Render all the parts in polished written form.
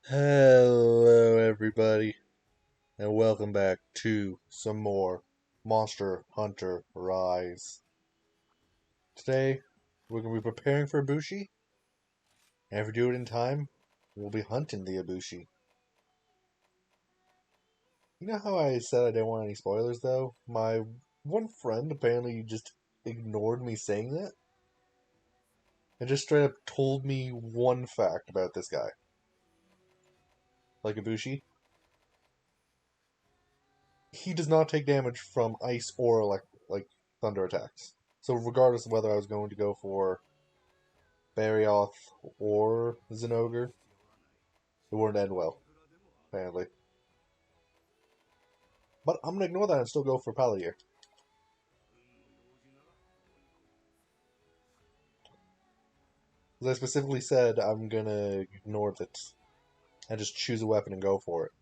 Hello, everybody, and welcome back to some more Monster Hunter Rise. Today, we're going to be preparing for Ibushi, and if we do it in time, we'll be hunting the Ibushi. You know how I said I didn't want any spoilers, though? My one friend apparently just ignored me saying that, and just straight up told me one fact about this guy. Like Ibushi, he does not take damage from ice or like thunder attacks. So regardless of whether I was going to go for Barrioth or Zinogre, it wouldn't end well, apparently. But I'm gonna ignore that and still go for Paladin. As I specifically said, I'm gonna ignore that and just choose a weapon and go for it.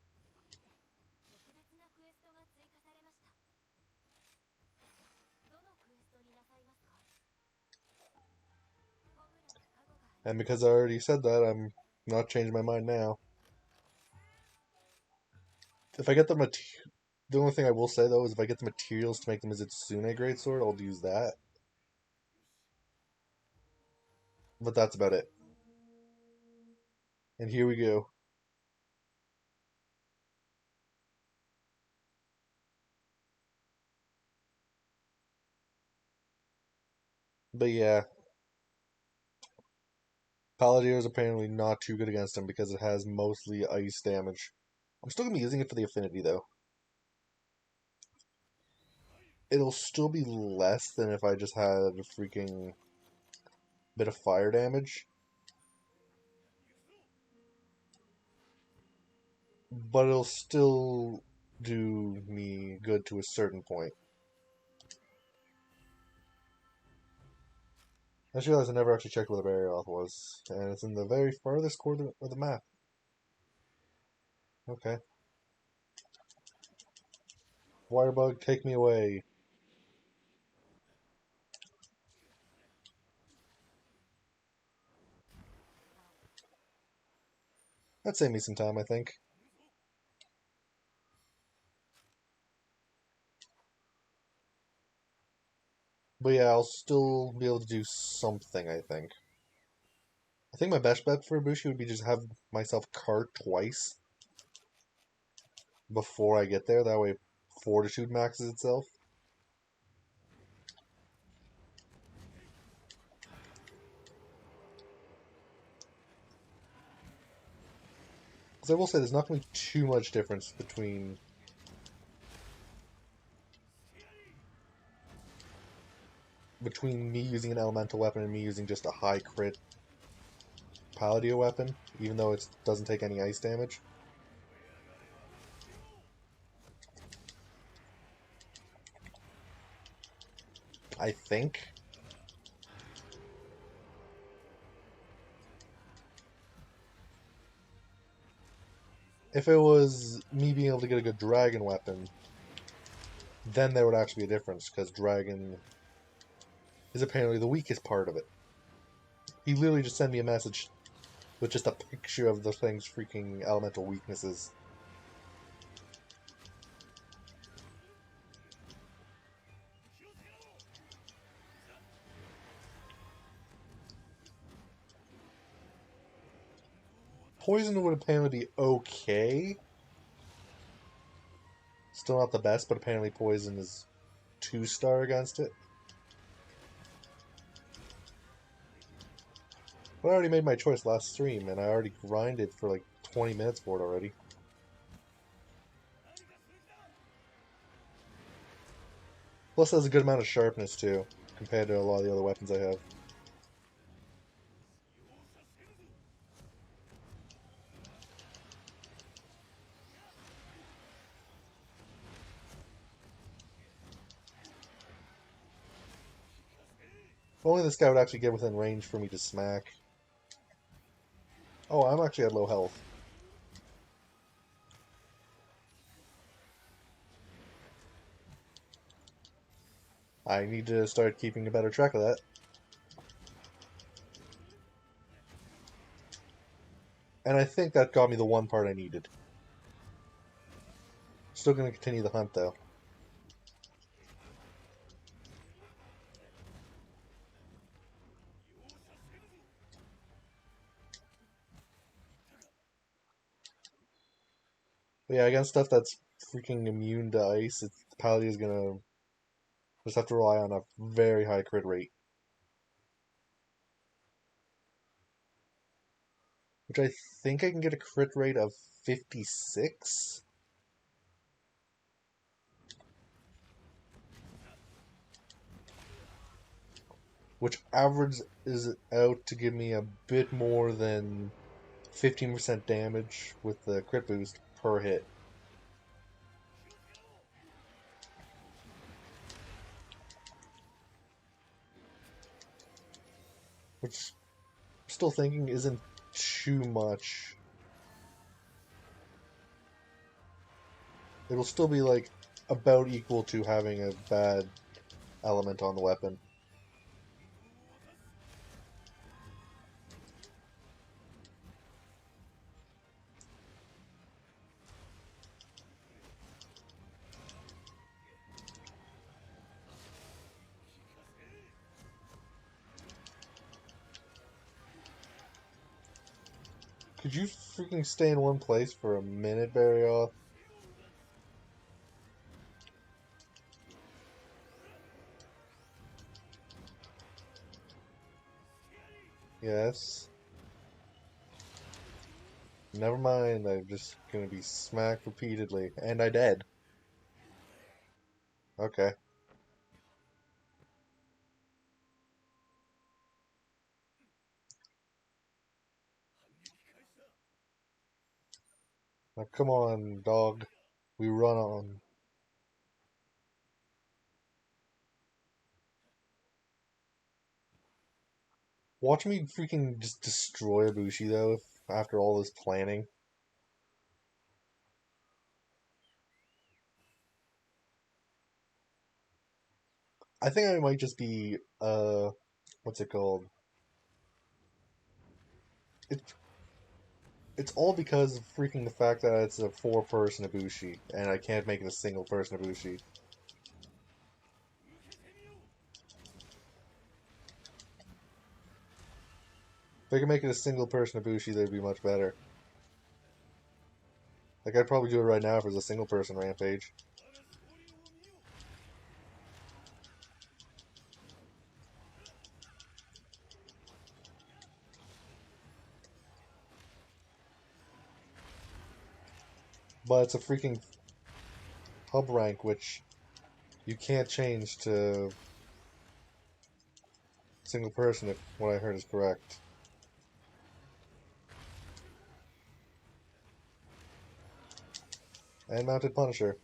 And because I already said that, I'm not changing my mind now. If I get the only thing I will say though is if I get the materials to make the Mizutsune Greatsword, I'll use that. But that's about it. And here we go. But yeah, Paladin is apparently not too good against him because it has mostly ice damage. I'm still gonna be using it for the affinity though. It'll still be less than if I just had a freaking bit of fire damage, but it'll still do me good to a certain point. I just realized I never actually checked where the Barrioth was, and it's in the very farthest corner of the map. Okay. Wirebug, take me away. That'd save me some time, I think. But yeah, I'll still be able to do something, I think. I think my best bet for Ibushi would be just have myself cart twice before I get there. That way, Fortitude maxes itself. Because I will say, there's not going to be too much difference between me using an elemental weapon and me using just a high crit Palladio weapon, even though it doesn't take any ice damage. I think. If it was me being able to get a good dragon weapon, then there would actually be a difference, because dragon is apparently the weakest part of it. He literally just sent me a message with just a picture of the thing's freaking elemental weaknesses. Poison would apparently be okay. Still not the best, but apparently poison is 2-star against it. But I already made my choice last stream, and I already grinded for like 20 minutes for it already. Plus, it has a good amount of sharpness too, compared to a lot of the other weapons I have. If only this guy would actually get within range for me to smack. Oh, I'm actually at low health. I need to start keeping a better track of that. And I think that got me the one part I needed. Still going to continue the hunt, though. But yeah, against stuff that's freaking immune to ice, the Paladin is going to just have to rely on a very high crit rate. Which I think I can get a crit rate of 56? Which averages out to give me a bit more than 15% damage with the crit boost per hit. Which I'm still thinking isn't too much. It'll still be like about equal to having a bad element on the weapon. Could you freaking stay in one place for a minute, Barryoth? Yes. Never mind, I'm just gonna be smacked repeatedly. And I did. Okay. Now come on, dog. We run on. Watch me freaking just destroy Ibushi, though, after all this planning. I think I might just be, what's it called? It's it's all because of freaking the fact that it's a four-person Ibushi, and I can't make it a single-person Ibushi. If I could make it a single-person Ibushi, that'd be much better. Like, I'd probably do it right now if it was a single-person Rampage. But it's a freaking hub rank, which you can't change to single person if what I heard is correct. And Mounted Punisher.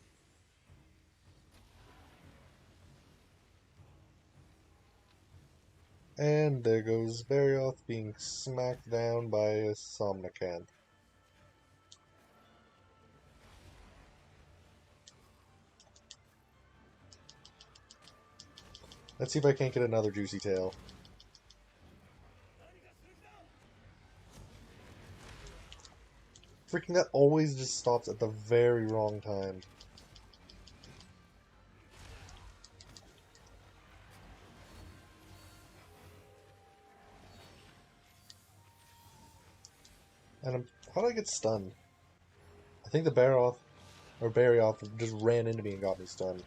And there goes Barryoth being smacked down by a Somnican. Let's see if I can't get another Juicy Tail. Freaking that always just stops at the very wrong time. And how did I get stunned? I think the Barryoth just ran into me and got me stunned.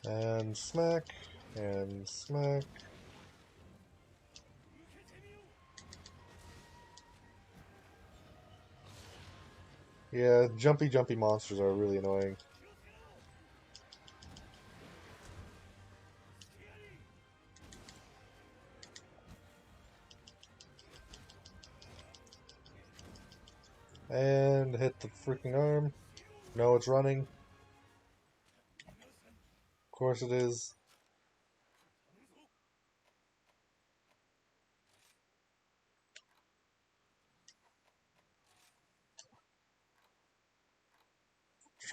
And smack, and smack. Yeah, jumpy monsters are really annoying. And hit the freaking arm. No, it's running. Of course it is.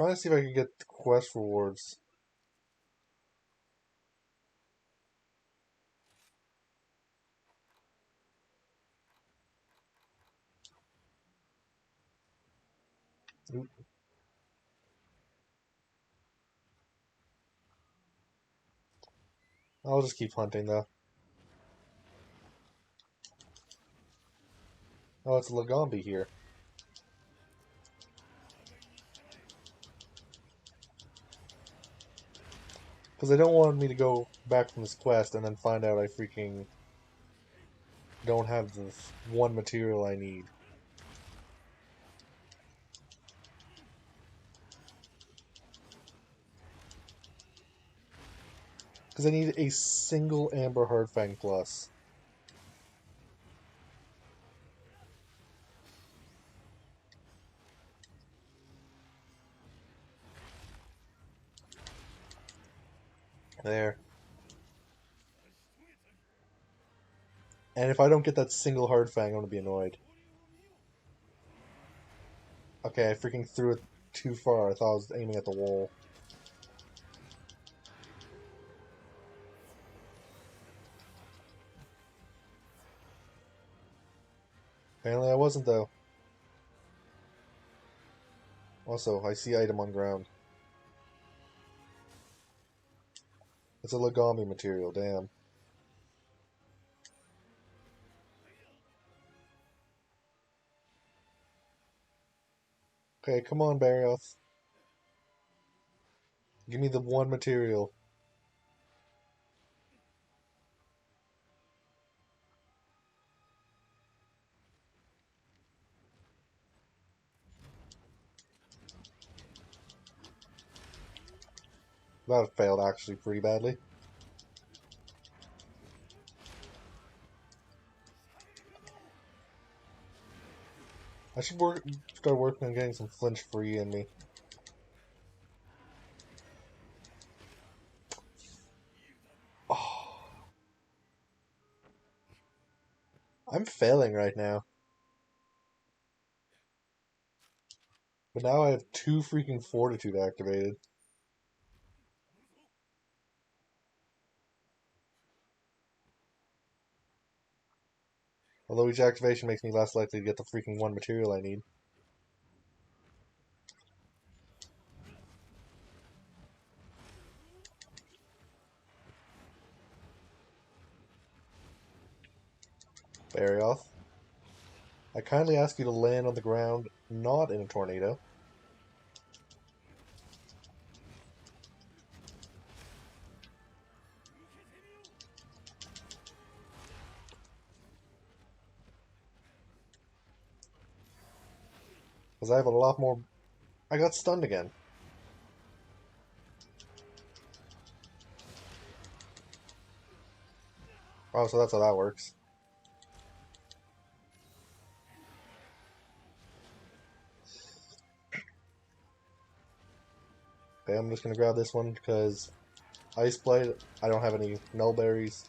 trying to see if I can get the quest rewards. Oop. I'll just keep hunting though. Oh, it's Lagombi here. Because I don't want me to go back from this quest and then find out I freaking don't have the one material I need. Because I need a single Amber Hardfang plus. There. And if I don't get that single Hardfang, I'm going to be annoyed. Okay, I freaking threw it too far. I thought I was aiming at the wall. Apparently I wasn't, though. Also, I see item on ground. It's a Lagami material, damn. Okay, come on, Barrioth. Give me the one material. That failed actually pretty badly. I should start working on getting some flinch free in me. Oh, I'm failing right now. But now I have 2 freaking fortitude activated. Although each activation makes me less likely to get the freaking one material I need. Barrioth. I kindly ask you to land on the ground, not in a tornado. Because I have a lot more... I got stunned again. Oh, so that's how that works. Okay, I'm just going to grab this one because Ice Blade, I don't have any null berries,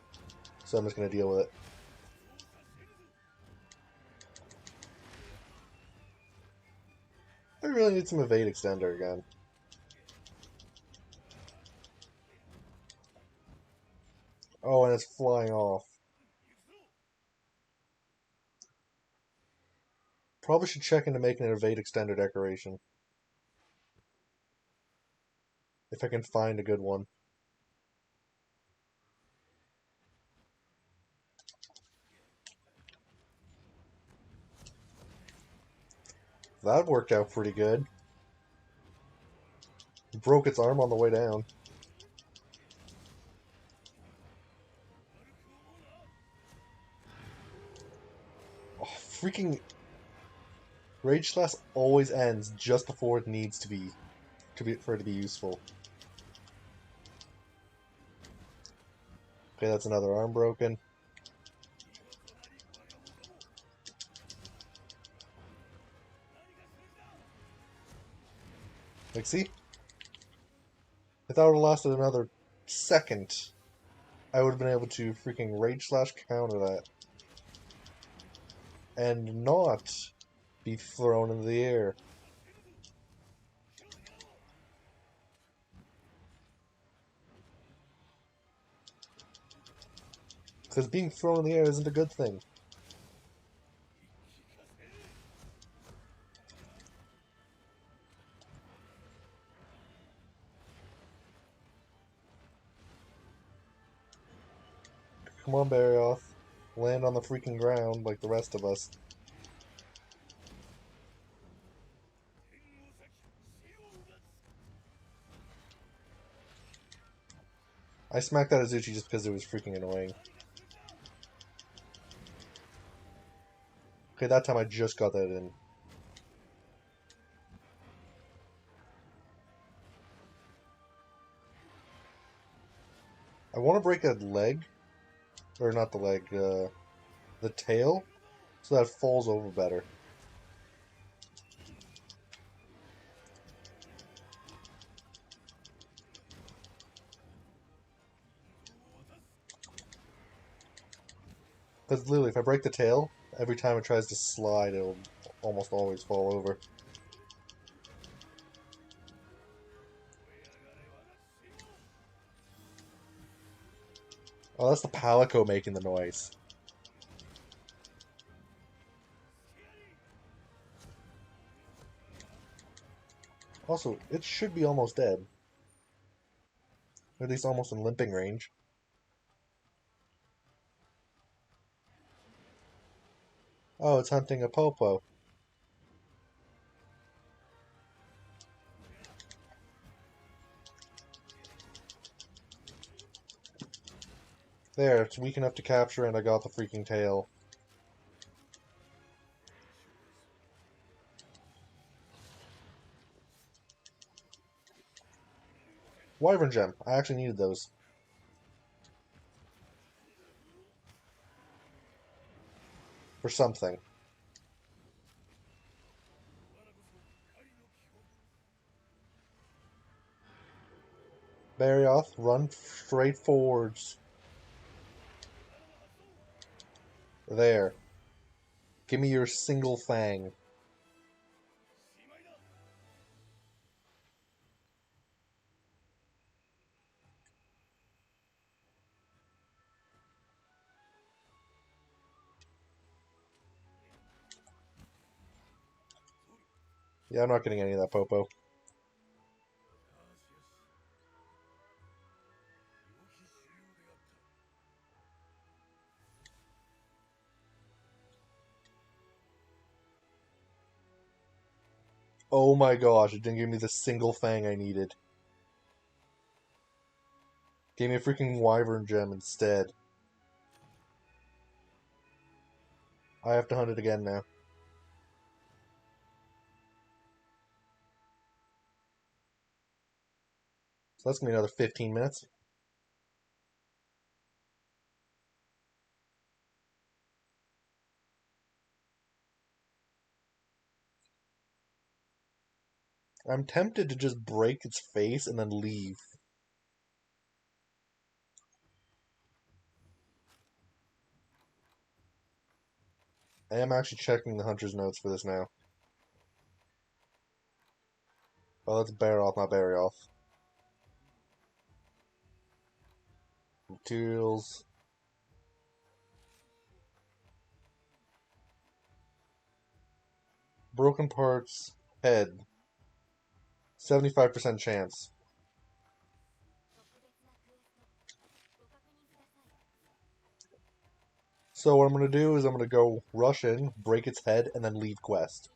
so I'm just going to deal with it. I really need some evade extender again. Oh, and it's flying off. Probably should check into making an evade extender decoration. If I can find a good one. That worked out pretty good. Broke its arm on the way down. Oh, freaking Rage Slash always ends just before it needs for it to be useful. Okay, that's another arm broken. Like, see? If that would have lasted another second, I would have been able to freaking Rage Slash counter that. And not be thrown into the air. Because being thrown in the air isn't a good thing. Come on, Barrioth. Land on the freaking ground like the rest of us. I smacked that Ibushi just because it was freaking annoying. Okay, that time I just got that in. I want to break a leg. Or not the leg, the tail. So that it falls over better. Because literally, if I break the tail, every time it tries to slide, it'll almost always fall over. Oh, that's the Palico making the noise. Also, it should be almost dead. Or at least almost in limping range. Oh, it's hunting a Popo. There, it's weak enough to capture, and I got the freaking tail. Wyvern Gem. I actually needed those. For something. Barrioth, run straight forwards. There. Give me your single fang. Yeah, I'm not getting any of that Popo. Oh my gosh, it didn't give me the single fang I needed. Gave me a freaking Wyvern Gem instead. I have to hunt it again now. So that's gonna be another 15 minutes. I'm tempted to just break its face and then leave. I am actually checking the hunter's notes for this now. Oh, that's Barrioth, not Barrioth. Materials. Broken parts. Head. 75% chance. So what I'm going to do is I'm going to go rush in, break its head, and then leave quest.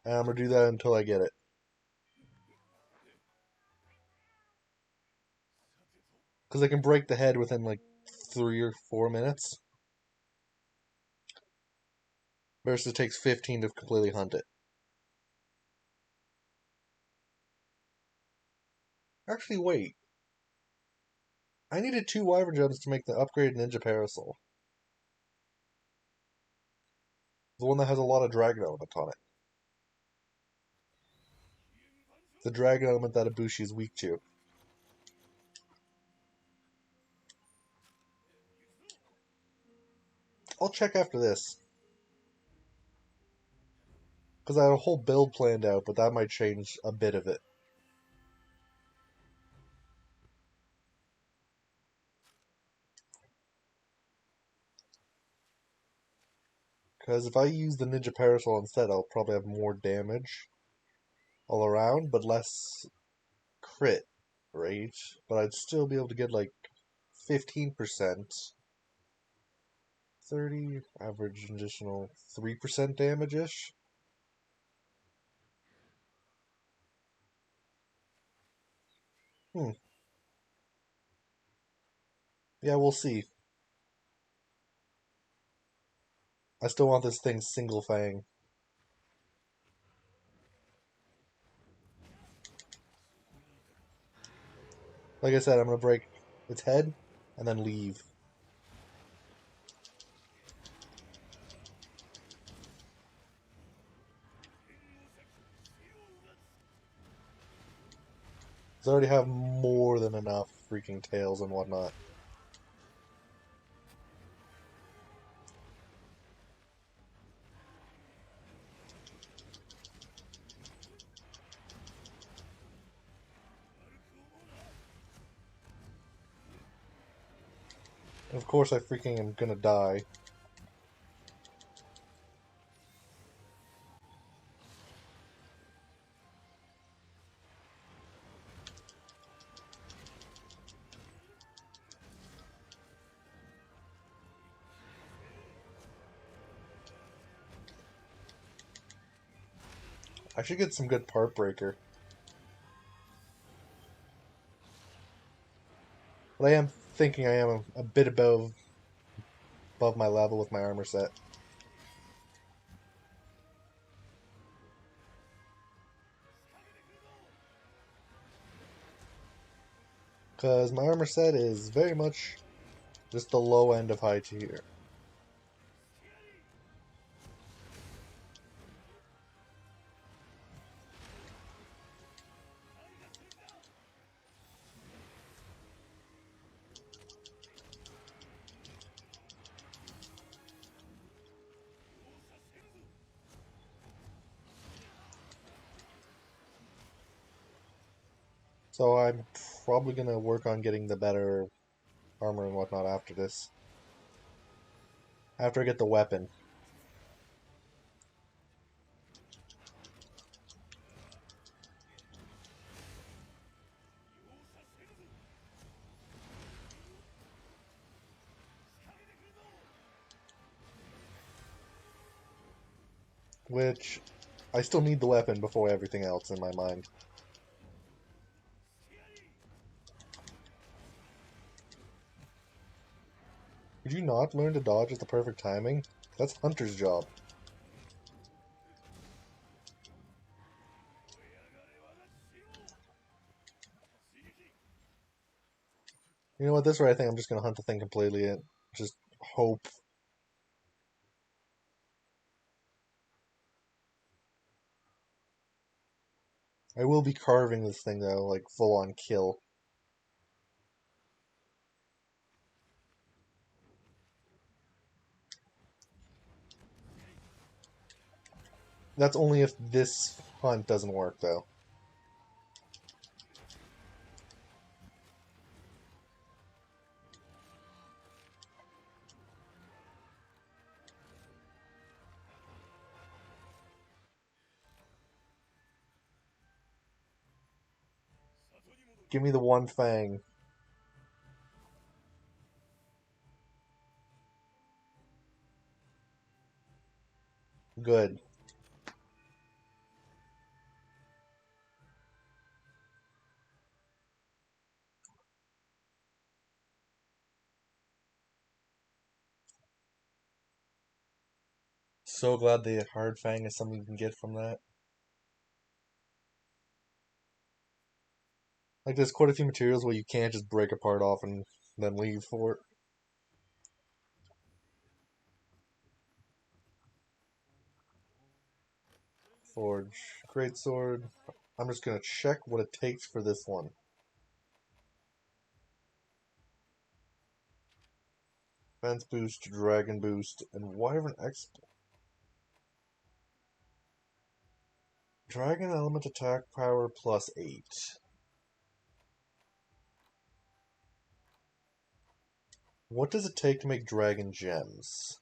And I'm going to do that until I get it. Because I can break the head within like 3 or 4 minutes. Versus it takes 15 to completely hunt it. Actually, wait. I needed 2 Wyvern Gems to make the upgraded Ninja Parasol. The one that has a lot of Dragon Element on it. The Dragon Element that Ibushi is weak to. I'll check after this. Because I had a whole build planned out, but that might change a bit of it. Because if I use the Ninja Parasol instead, I'll probably have more damage all around, but less crit rate. But I'd still be able to get like 15%, 30, average additional 3% damage-ish. Hmm. Yeah, we'll see. I still want this thing single fang. Like I said, I'm gonna break its head and then leave. Because I already have more than enough freaking tails and whatnot. And of course I freaking am gonna die. I should get some good part breaker. But I am thinking I am a bit above my level with my armor set. Because my armor set is very much just the low end of high tier. So I'm probably gonna work on getting the better armor and whatnot after this. After I get the weapon. Which, I still need the weapon before everything else in my mind. Could you not learn to dodge at the perfect timing? That's Hunter's job. You know what, this way I think I'm just gonna hunt the thing completely and just hope. I will be carving this thing though, like full on kill. That's only if this hunt doesn't work though. Give me the one fang. Good. So glad the hard fang is something you can get from that. Like there's quite a few materials where you can't just break a part off and then leave for it. Forge. Great sword. I'm just gonna check what it takes for this one. Defense boost, dragon boost, and wyvern X. Dragon element attack power plus 8. What does it take to make dragon gems?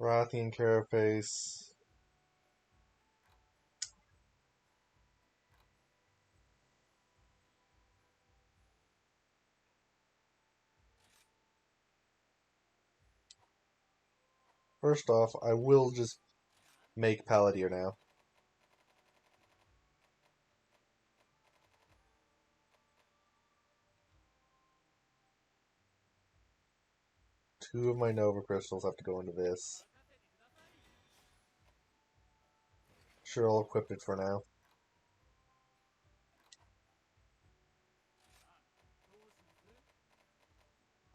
Rathian Carapace. First off, I will just make Palantir now. Two of my Nova Crystals have to go into this. Sure, I'll equip it for now.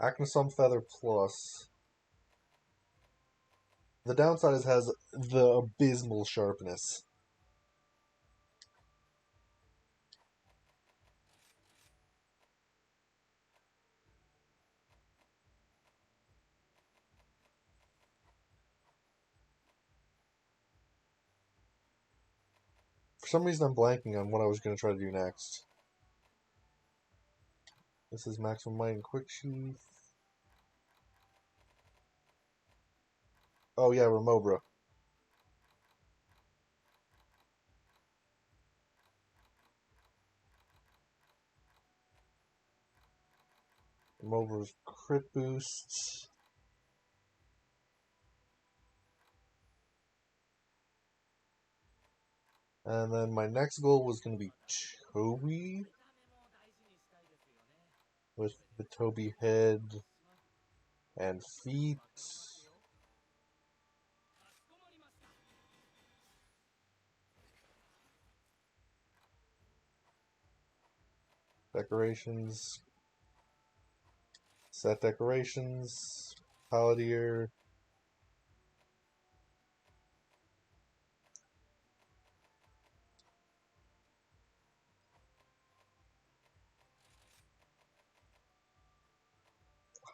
Acnosome Feather Plus. The downside is it has the abysmal sharpness. For some reason, I'm blanking on what I was going to try to do next. This is Maximum Might and Quick Sheath. Oh yeah, Remobra. Remobra's crit boost. And then my next goal was going to be Toby. With the Toby head and feet. Decorations. Set decorations. Palantir.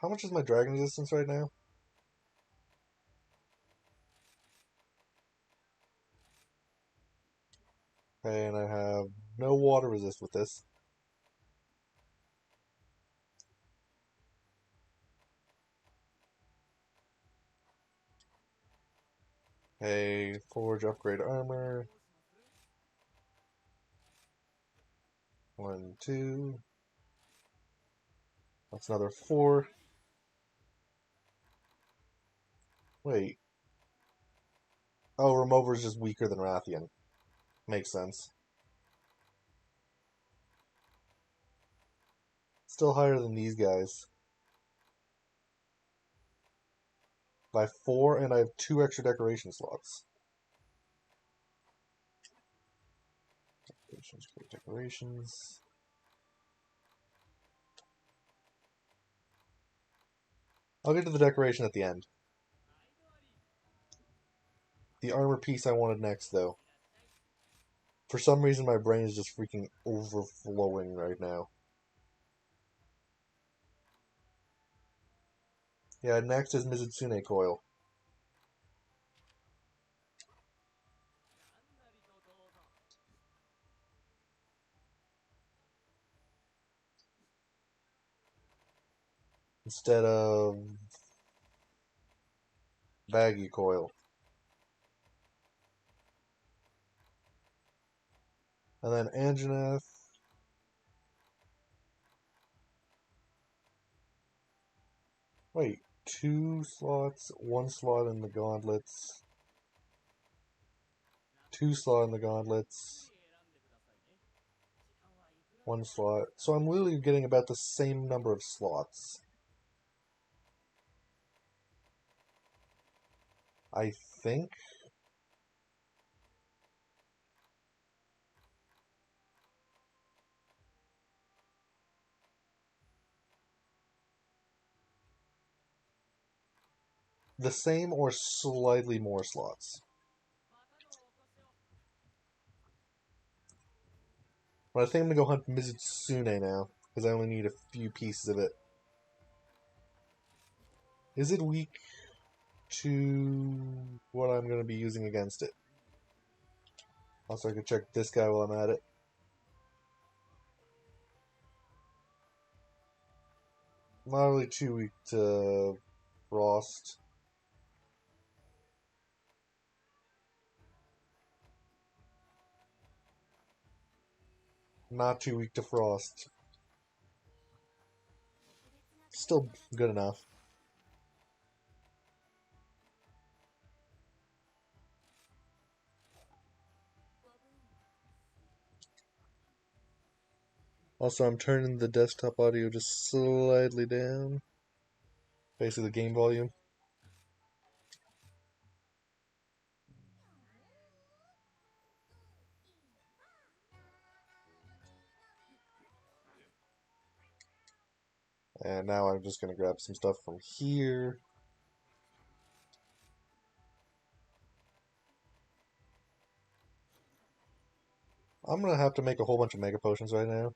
How much is my dragon resistance right now? Okay, and I have no water resist with this. Okay, forge upgrade armor. 1, 2. That's another 4. Wait. Oh, Remover is just weaker than Rathian. Makes sense. Still higher than these guys. By 4, and I have 2 extra decoration slots. Decorations, great decorations. I'll get to the decoration at the end. The armor piece I wanted next, though. For some reason, my brain is just freaking overflowing right now. Yeah, next is Mizutsune Coil. Instead of Baggy Coil. And then Anjanath. Wait, 2 slots, 1 slot in the gauntlets. 2 slot in the gauntlets. 1 slot. So I'm literally getting about the same number of slots. I think. The same or slightly more slots. But I think I'm gonna go hunt Mizutsune now, because I only need a few pieces of it. Is it weak to what I'm gonna be using against it? Also, I could check this guy while I'm at it. Not really too weak to Frost. Not too weak to frost. Still good enough. Also, I'm turning the desktop audio just slightly down. Basically, the game volume. And now I'm just going to grab some stuff from here. I'm going to have to make a whole bunch of Mega Potions right now.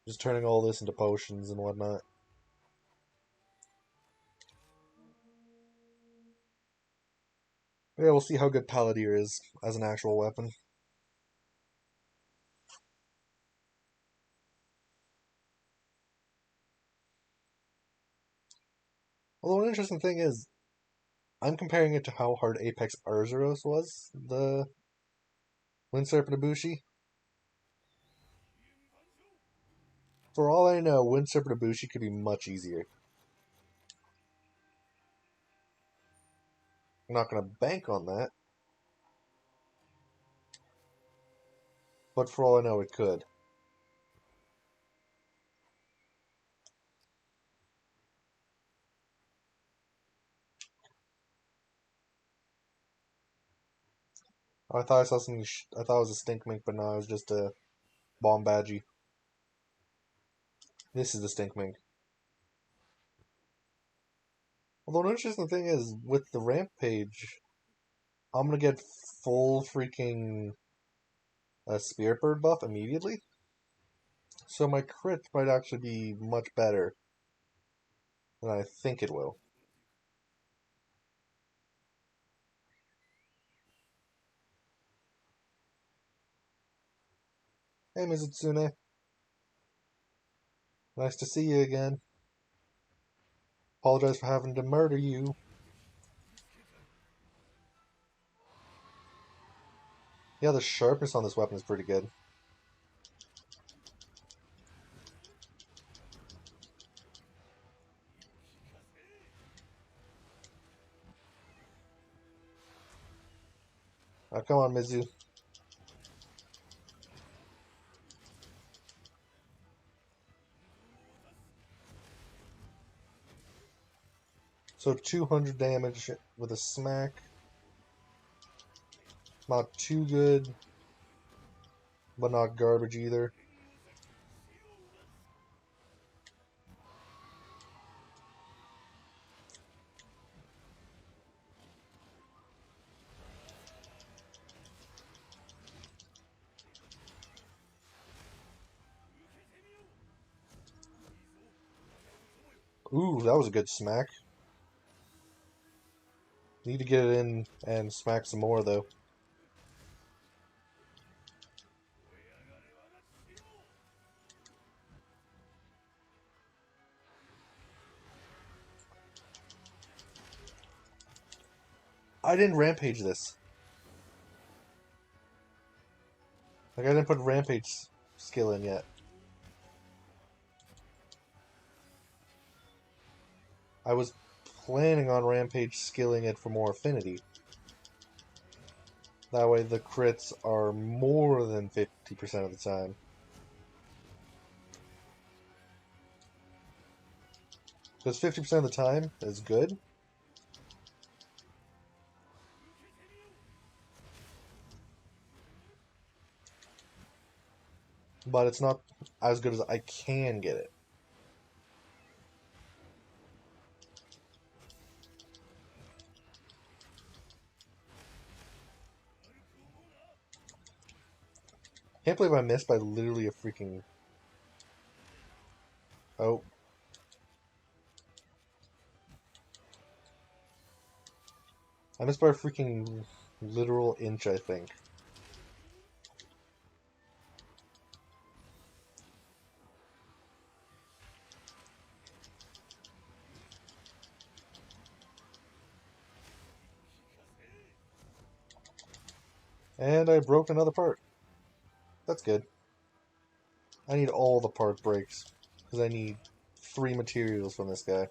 Just turning all this into potions and whatnot. Yeah, we'll see how good Palladir is as an actual weapon. Although an interesting thing is, I'm comparing it to how hard Apex Arzuros was, the Wind Serpent Ibushi. For all I know, Wind Serpent Ibushi could be much easier. I'm not going to bank on that. But for all I know, it could. I thought I saw something. I thought it was a stink mink, but no, it was just a bomb badgie. This is the stink mink. Although an interesting thing is, with the rampage, I'm gonna get full freaking spirit bird buff immediately. So my crit might actually be much better than I think it will. Hey, Mizutsune. Nice to see you again. Apologize for having to murder you. Yeah, the sharpness on this weapon is pretty good. Come on, Mizu. So 200 damage with a smack. Not too good, but not garbage either. Ooh, that was a good smack. Need to get it in and smack some more, though. I didn't rampage this. Like, I didn't put rampage skill in yet. I was planning on rampage skilling it for more affinity. That way the crits are more than 50% of the time. Because 50% of the time is good. But it's not as good as I can get it. Can't believe I missed by literally a freaking... Oh. I missed by a freaking literal inch, I think. And I broke another part. That's good. I need all the part breaks, because I need 3 materials from this guy.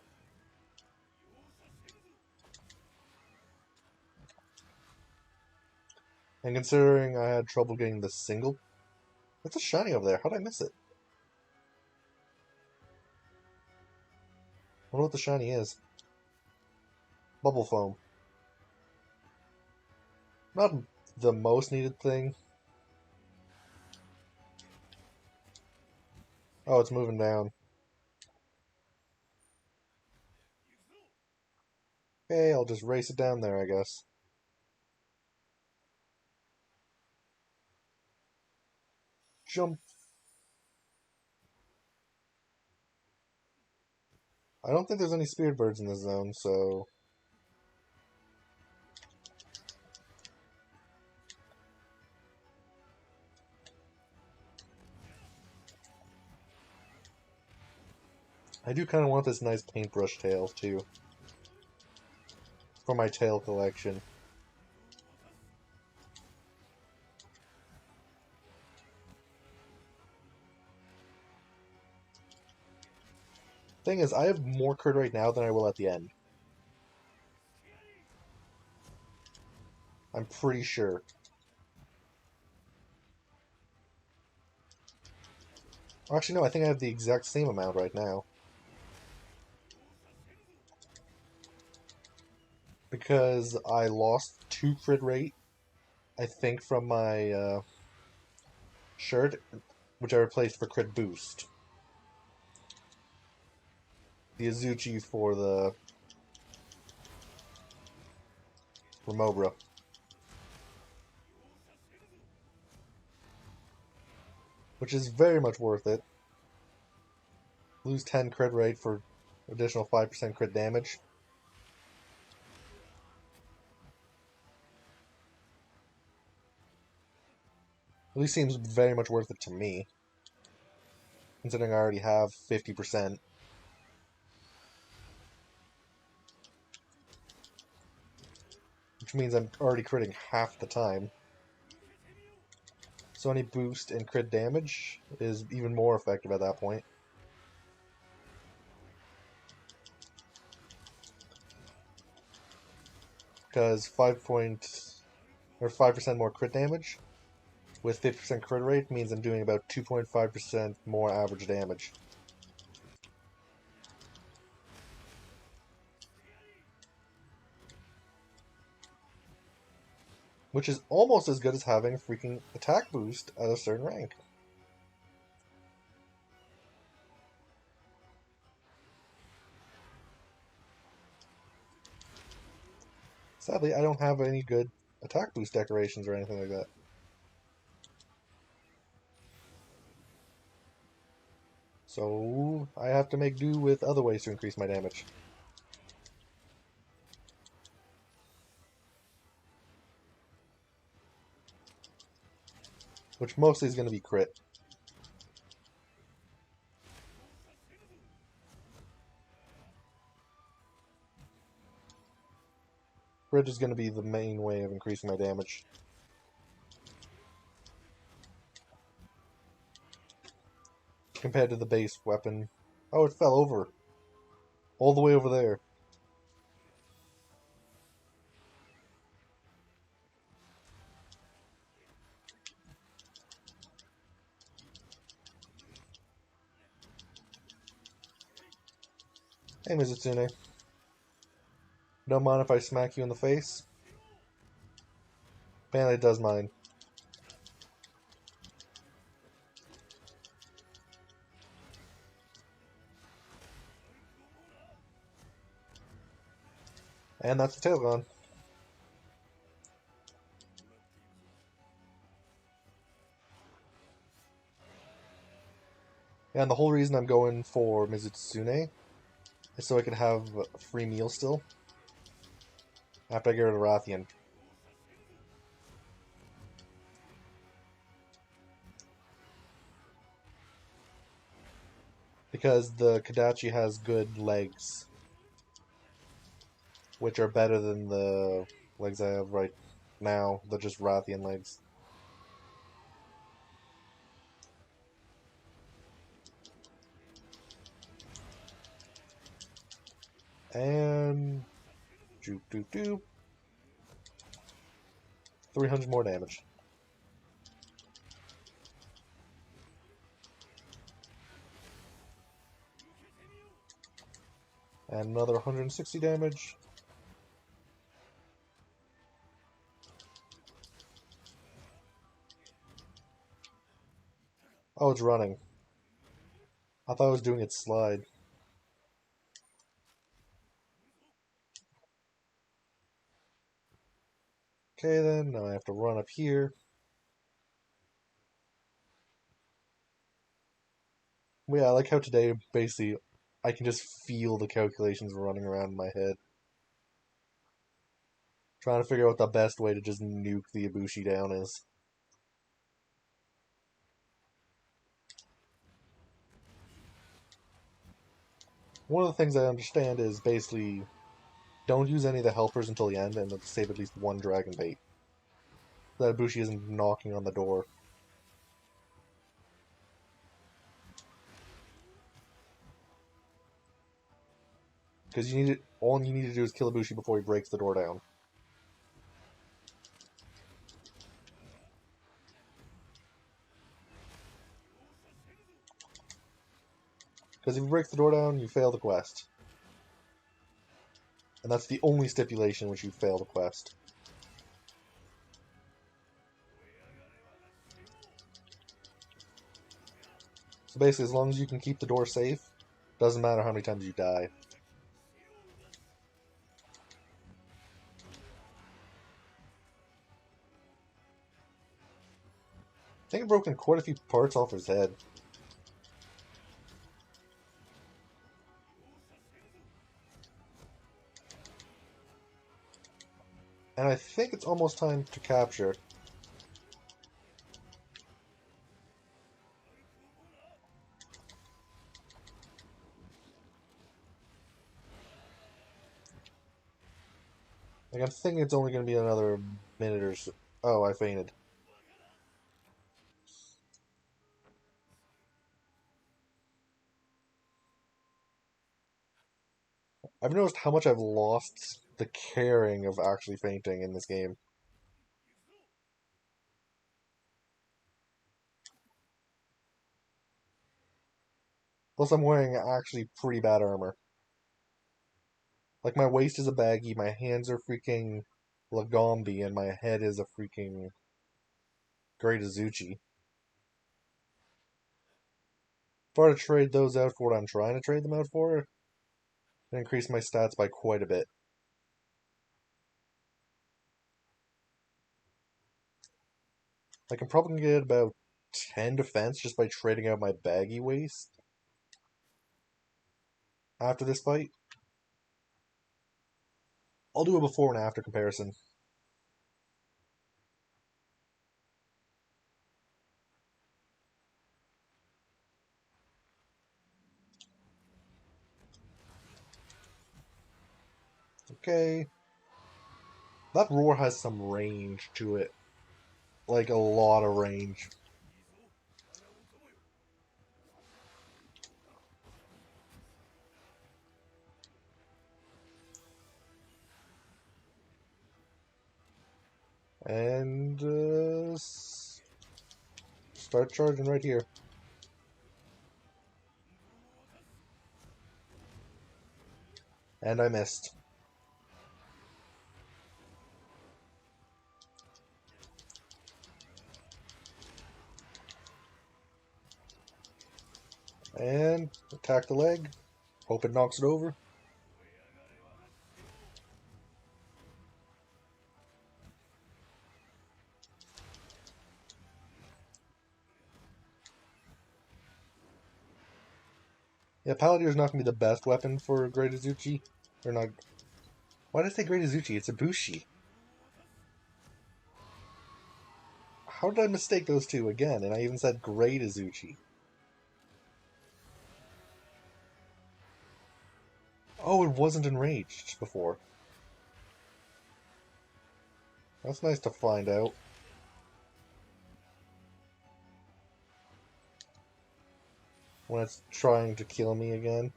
And considering I had trouble getting the single... What's a shiny over there? How did I miss it? I wonder what the shiny is. Bubble foam. Not the most needed thing. Oh, it's moving down. Okay, I'll just race it down there, I guess. Jump. I don't think there's any spirit birds in this zone, so... I do kind of want this nice paintbrush tail, too. For my tail collection. Thing is, I have more crit right now than I will at the end. I'm pretty sure. Actually, no, I think I have the exact same amount right now. Because I lost 2 crit rate, I think, from my shirt, which I replaced for crit boost. The Azuchi for the Remobra. Which is very much worth it. Lose 10 crit rate for additional 5% crit damage. At least seems very much worth it to me. Considering I already have 50%. Which means I'm already critting half the time. So any boost in crit damage is even more effective at that point. Because 5% more crit damage with 50% crit rate means I'm doing about 2.5% more average damage. Which is almost as good as having a freaking attack boost at a certain rank. Sadly, I don't have any good attack boost decorations or anything like that. So I have to make do with other ways to increase my damage. Which mostly is going to be crit. Crit is going to be the main way of increasing my damage. Compared to the base weapon. Oh, it fell over. All the way over there. Hey, Mizutsune. Don't mind if I smack you in the face? Apparently it does mine. And that's the tail gone. And the whole reason I'm going for Mizutsune is so I can have a free meal still. After I get rid of Rathian. Because the Kadachi has good legs. Which are better than the legs I have right now. They're just Rathian legs. And... Doop, doop, doop. 300 more damage. And another 160 damage. Oh, it's running. I thought I was doing its slide. Okay then, now I have to run up here. Well, yeah, I like how today, basically, I can just feel the calculations running around in my head. Trying to figure out what the best way to just nuke the Ibushi down is. One of the things I understand is basically don't use any of the helpers until the end and then save at least one dragon bait. So that Ibushi isn't knocking on the door. Because all you need to do is kill Ibushi before he breaks the door down. Because if he breaks the door down, you fail the quest. And that's the only stipulation which you fail the quest. So basically, as long as you can keep the door safe, doesn't matter how many times you die. I think I've broken quite a few parts off his head. And I think it's almost time to capture. Like, I'm thinking it's only going to be another minute or so. Oh, I fainted. I've noticed how much I've lost the caring of actually fainting in this game. Plus, I'm wearing actually pretty bad armor. Like, my waist is a baggie, my hands are freaking Lagombi, and my head is a freaking Great Azuchi. If I were to trade those out for what I'm trying to trade them out for, it increase my stats by quite a bit. I can probably get about 10 defense just by trading out my baggy waist after this fight. I'll do a before and after comparison. Okay. That roar has some range to it. Like, a lot of range. And, start charging right here. And I missed. And attack the leg. Hope it knocks it over. Yeah, Paladin is not going to be the best weapon for Great Azuchi. Or not. Why did I say Great Azuchi? It's Ibushi. How did I mistake those two again? And I even said Great Azuchi. Oh, it wasn't enraged before. That's nice to find out. When it's trying to kill me again.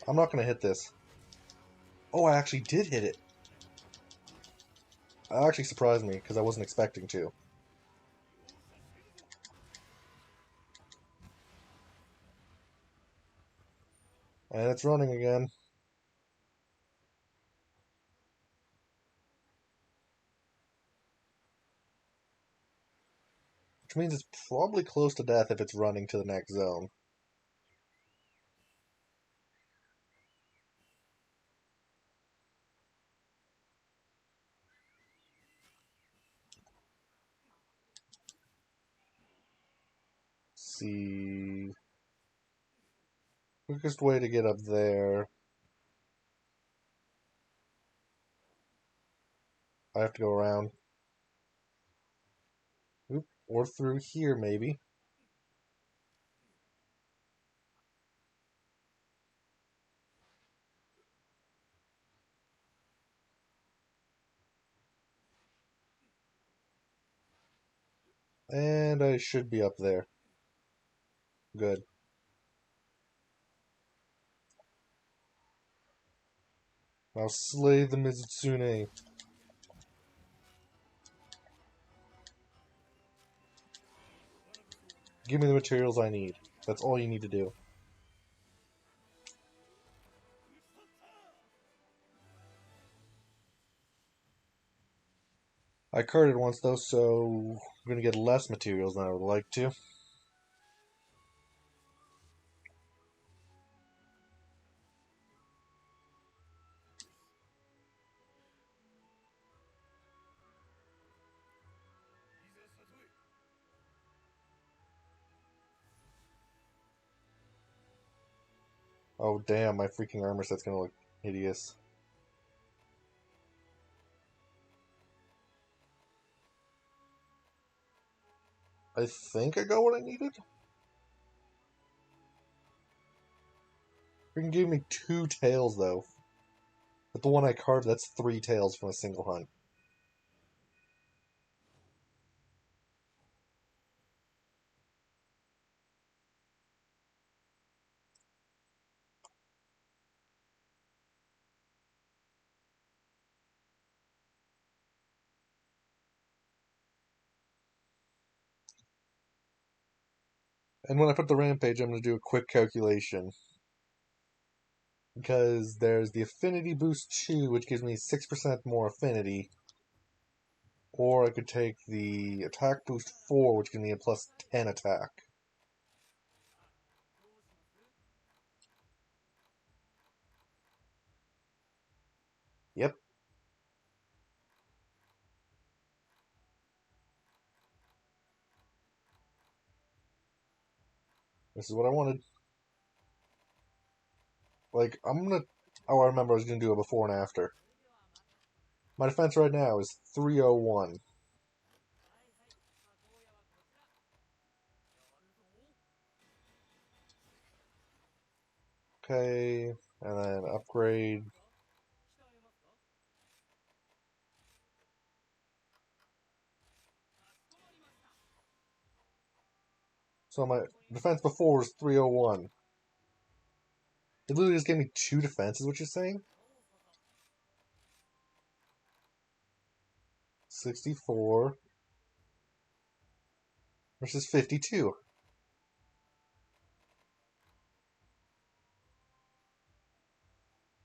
I'm not going to hit this. Oh, I actually did hit it. That actually surprised me, because I wasn't expecting to. And it's running again. Which means it's probably close to death if it's running to the next zone. See. Quickest way to get up there. I have to go around. Oop, or through here, maybe. And I should be up there. Good. Now slay the Mizutsune. Give me the materials I need. That's all you need to do. I carded once though, so I'm gonna get less materials than I would like to. Oh damn, my freaking armor set's gonna look hideous. I think I got what I needed? Freaking gave me 2 tails though. But the one I carved, that's 3 tails from a single hunt. And when I put the rampage, I'm gonna do a quick calculation. Because there's the affinity boost 2, which gives me 6% more affinity. Or I could take the attack boost 4, which gives me a plus 10 attack. Yep. This is what I wanted. Like, I'm gonna... Oh, I remember I was gonna do a before and after. My defense right now is 301. Okay, and then upgrade. So my defense before was 301. It literally just gave me 2 defenses, what you're saying? 64 versus 52.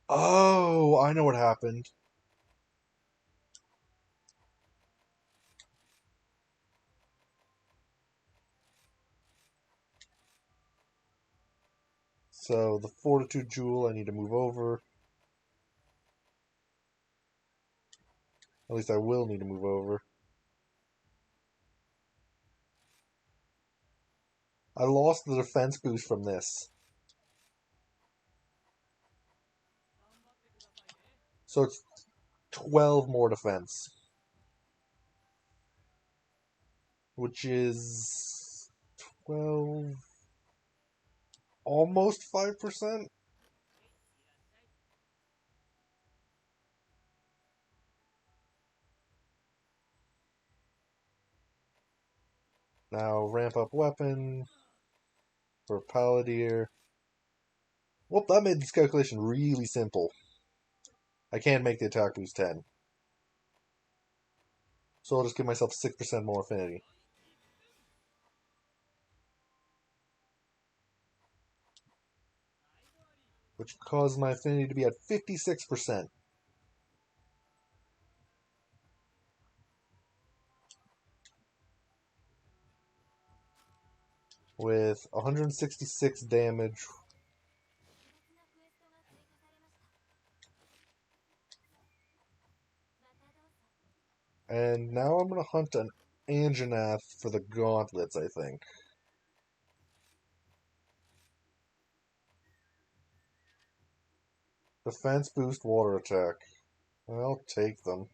Oh, I know what happened. So the Fortitude Jewel I need to move over. At least I will need to move over. I lost the defense boost from this. So it's 12 more defense. Which is 12. almost 5%. Now ramp up weapon for Paladin. Well, that made this calculation really simple. I can't make the attack boost 10. So I'll just give myself 6% more affinity. Which caused my affinity to be at 56%. With 166 damage. And now I'm going to hunt an Anjanath for the gauntlets, I think. Defense boost, water attack. I'll take them.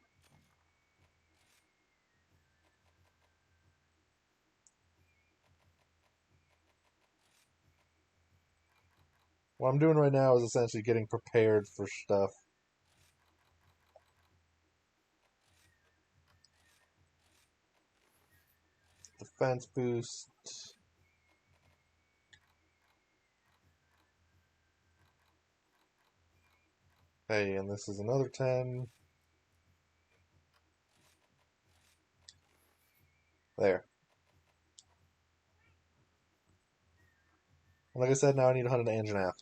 What I'm doing right now is essentially getting prepared for stuff. Defense boost. Hey, and this is another 10. There. And like I said, now I need to hunt an Anjanath.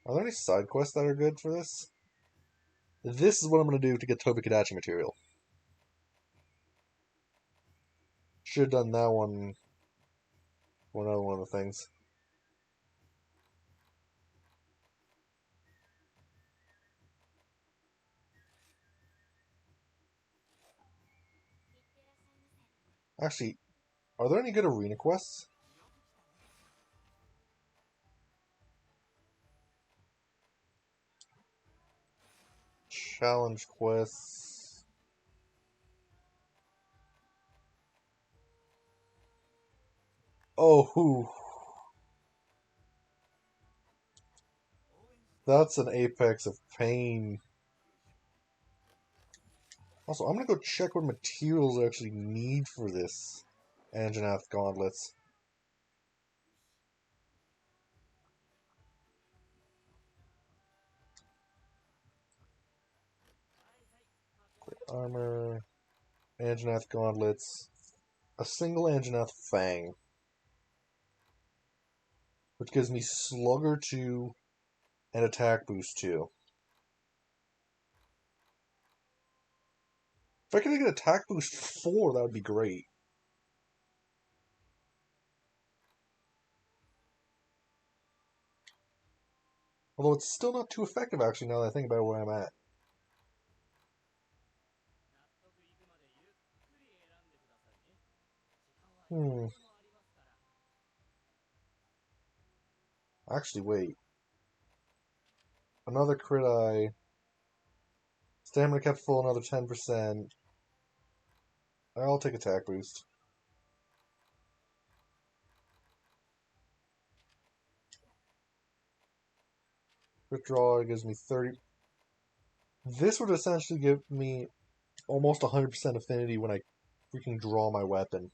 Are there any side quests that are good for this? This is what I'm going to do to get Tobikadachi material. Should have done that one for another one of the things. Actually, are there any good arena quests? Challenge quests. Oh, that's an apex of pain. Also, I'm gonna go check what materials I actually need for this Anjanath gauntlets. Armor, Anjanath gauntlets, a single Anjanath fang, which gives me Slugger 2 and attack boost 2. If I could get attack boost 4, that would be great. Although it's still not too effective, actually, now that I think about where I'm at. Actually, wait. Another crit eye. Stamina kept full, another 10%. I'll take attack boost. Withdraw gives me 30. This would essentially give me almost 100% affinity when I freaking draw my weapon.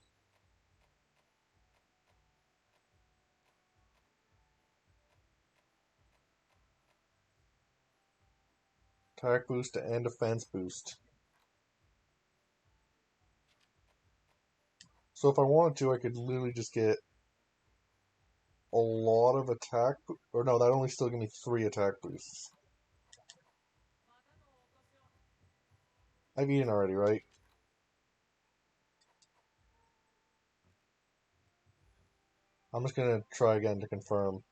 Attack boost and defense boost. So if I wanted to, I could literally just get a lot of attack. Or no, that only still give me 3 attack boosts. I've eaten already, right? I'm just gonna try again to confirm.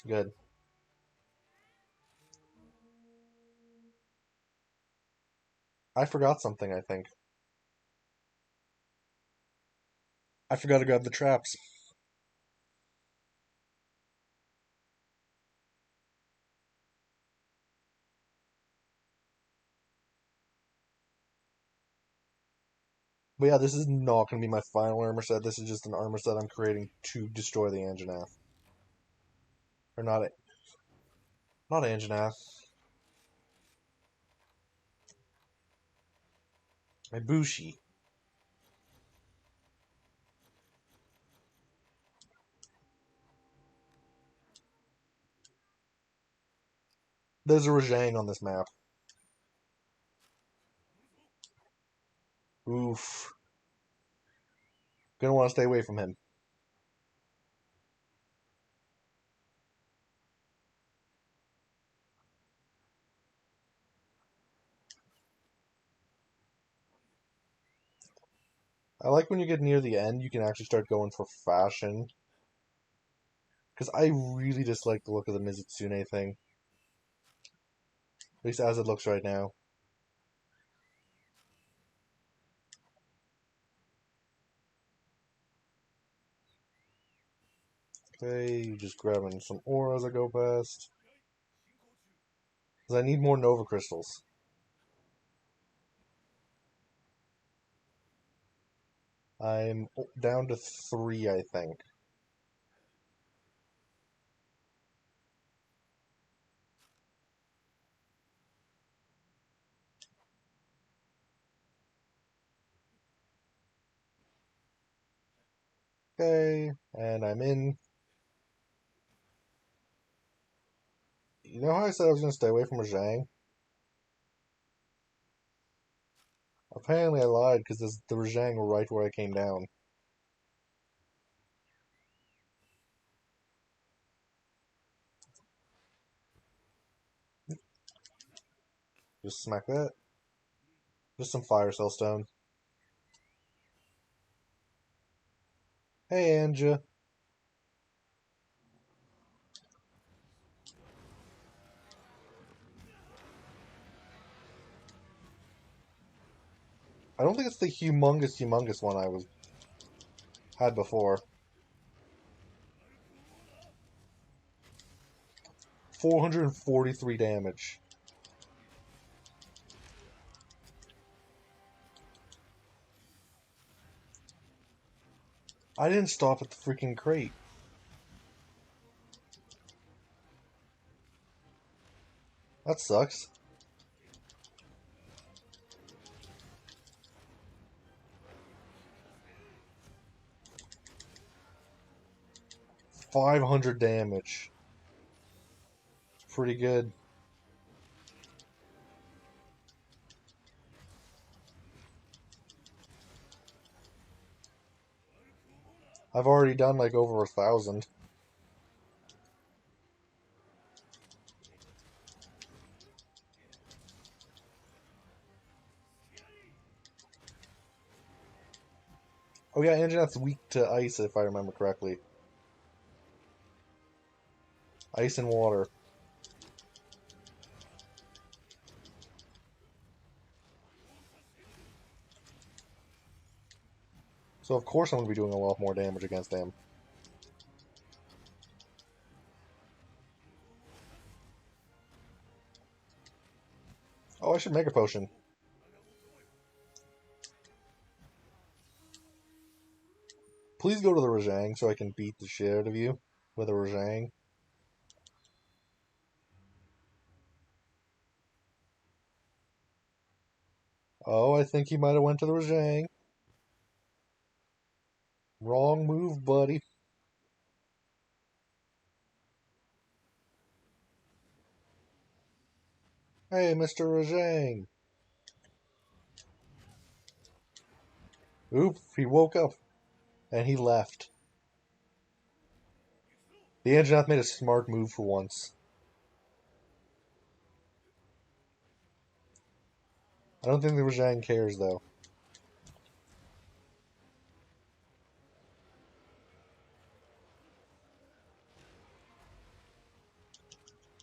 Good. I forgot something, I think. I forgot to grab the traps. But yeah, this is not going to be my final armor set. This is just an armor set I'm creating to destroy the Anjanath. Or not, not Anjanath. Ibushi. There's a Rajang on this map. Oof. Gonna want to stay away from him. I like when you get near the end, you can actually start going for fashion. Because I really dislike the look of the Mizutsune thing. At least as it looks right now. Okay, just grabbing some ore as I go past. Because I need more Nova Crystals. I'm down to 3, I think. Okay, and I'm in. You know how I said I was going to stay away from Rajang? Apparently I lied because there's the Rajang right where I came down. Just smack that. Just some fire cell stone. Hey, Anja. I don't think it's the humongous one I had before. 443 damage. I didn't stop at the freaking crate. That sucks. $500 damage. Pretty good. I've already done like over 1,000. Oh yeah, Anjanath's weak to ice if I remember correctly. Ice and water. So of course I'm going to be doing a lot more damage against him. Oh, I should make a potion. Please go to the Rajang so I can beat the shit out of you with a Rajang. Oh, I think he might have went to the Rajang. Wrong move, buddy. Hey, Mr. Rajang. Oop, he woke up. And he left. The Anjanath made a smart move for once. I don't think the Rajang cares, though.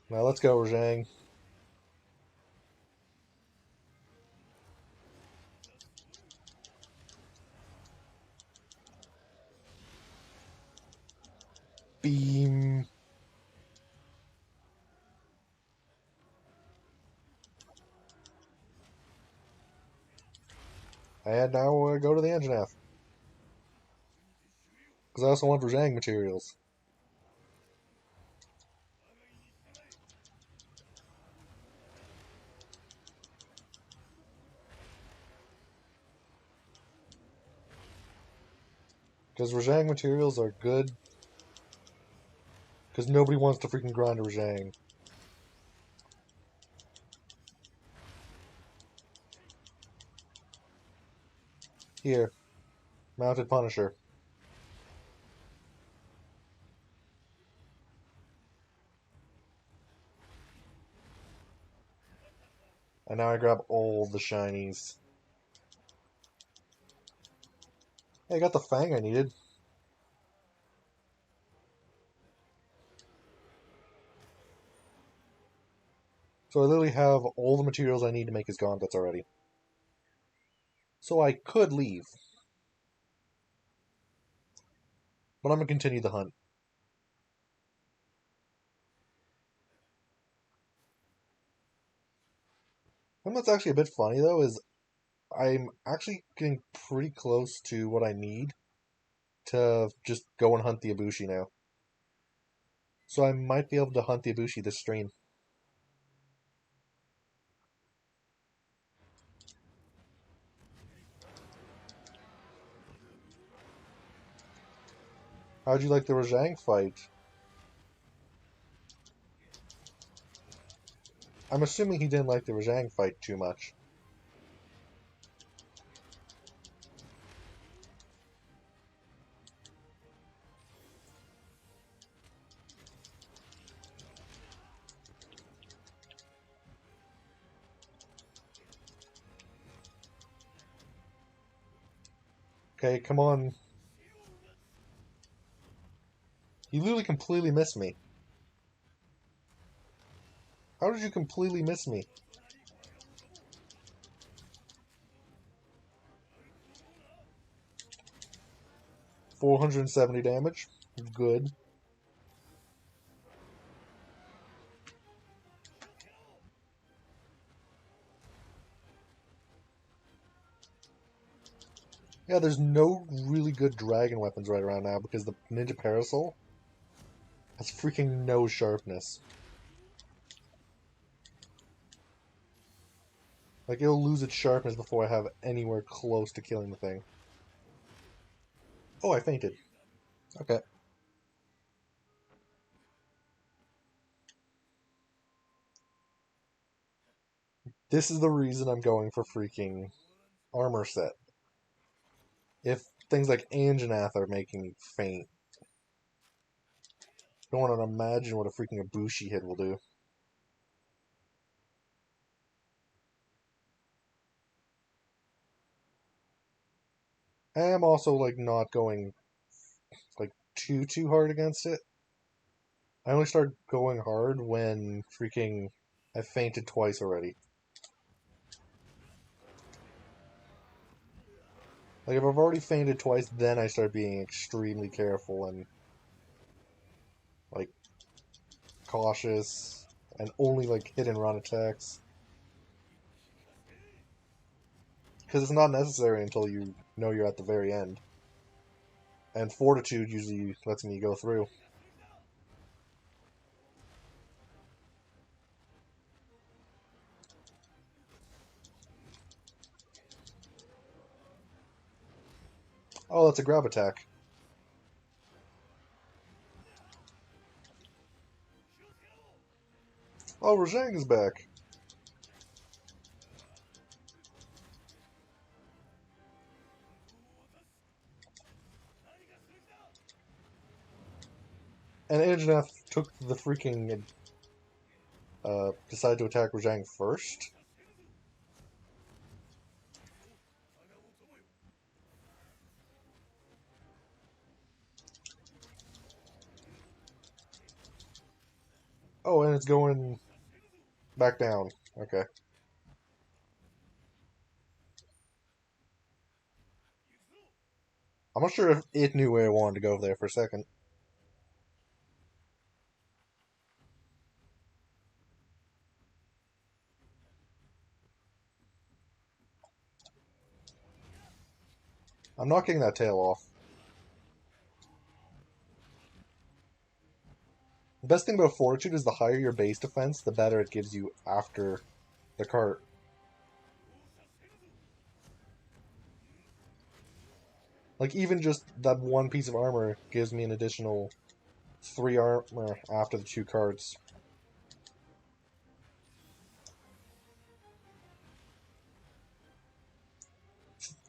Now let's go, Rajang. Beam. And now go to the engine F. Because I also want Rajang materials. Because Rajang materials are good. Because nobody wants to freaking grind a Rajang. Here. Mounted Punisher. And now I grab all the shinies. Hey, I got the Fang I needed. So I literally have all the materials I need to make his gauntlets already. So I could leave. But I'm going to continue the hunt. And what's actually a bit funny, though, is I'm actually getting pretty close to what I need to just go and hunt the Ibushi now. So I might be able to hunt the Ibushi this stream. How'd you like the Rajang fight? I'm assuming he didn't like the Rajang fight too much. Okay, come on. You literally completely missed me. How did you completely miss me? 470 damage. Good. Yeah, there's no really good dragon weapons right around now because the Ninja Parasol has freaking no sharpness. Like, it'll lose its sharpness before I have anywhere close to killing the thing. Oh, I fainted. Okay. This is the reason I'm going for freaking armor set. If things like Anjanath are making me faint, I don't want to imagine what a freaking Ibushi hit will do. I am also, like, not going, like, too hard against it. I only start going hard when freaking I fainted twice already. Like, if I've already fainted twice, then I start being extremely careful and, like, cautious and only, like, hit and run attacks. Because it's not necessary until you know you're at the very end. And Fortitude usually lets me go through. Oh, that's a grab attack. Oh, Rajang is back. And Anjanath took the freaking... decided to attack Rajang first? Oh, and it's going back down. Okay. I'm not sure if it knew where it wanted to go there for a second. I'm not getting that tail off. The best thing about Fortitude is the higher your base defense, the better it gives you after the cart. Like, even just that one piece of armor gives me an additional 3 armor after the 2 carts.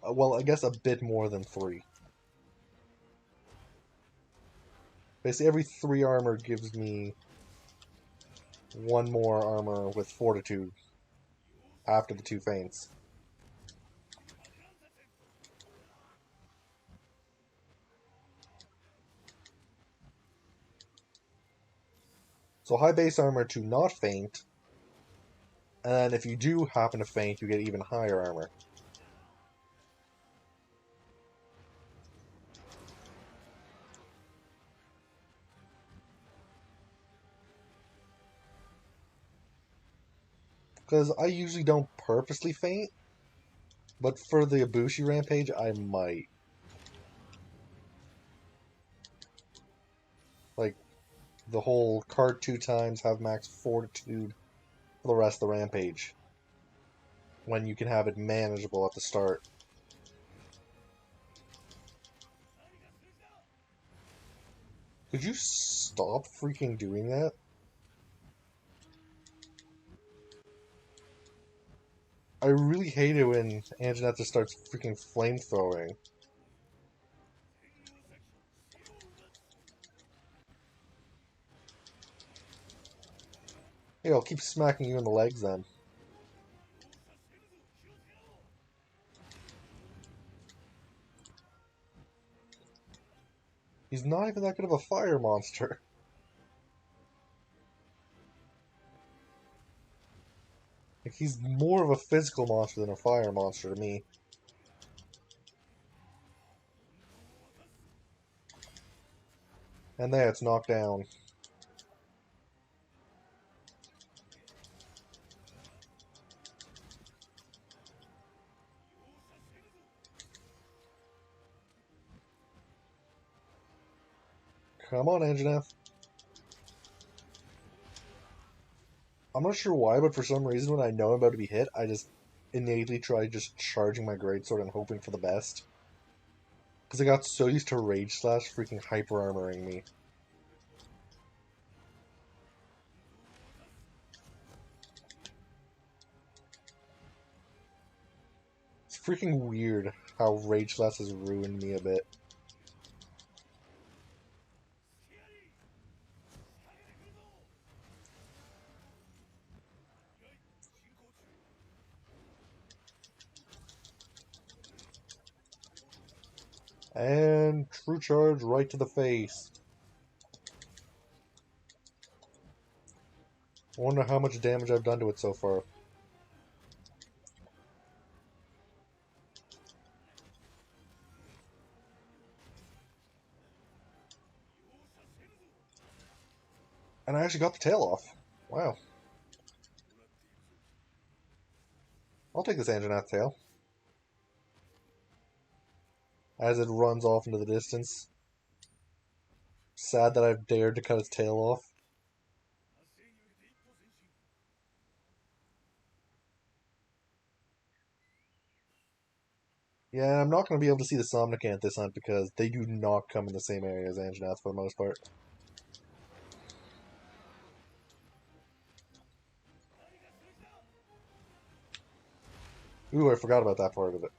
Well, I guess a bit more than 3. Basically, every 3 armor gives me 1 more armor with Fortitude after the 2 feints. So high base armor to not feint, and if you do happen to feint, you get even higher armor. Because I usually don't purposely feint, but for the Ibushi rampage, I might. Like, the whole card 2 times, have max Fortitude for the rest of the rampage. When you can have it manageable at the start. Could you stop freaking doing that? I really hate it when Anjanetta starts freaking flamethrowing. Hey, I'll keep smacking you in the legs then. He's not even that good of a fire monster. Like, he's more of a physical monster than a fire monster to me. And there, it's knocked down. Come on, Anjaneth. I'm not sure why, but for some reason when I know I'm about to be hit, I just innately try just charging my greatsword and hoping for the best. Because I got so used to Rage Slash freaking hyper armoring me. It's freaking weird how Rage Slash has ruined me a bit. And true charge right to the face. I wonder how much damage I've done to it so far. And I actually got the tail off. Wow. I'll take this Anjanath tail. As it runs off into the distance. Sad that I've dared to cut its tail off. Yeah, I'm not going to be able to see the Somnicant this hunt because they do not come in the same area as Anjanath for the most part. Ooh, I forgot about that part of it.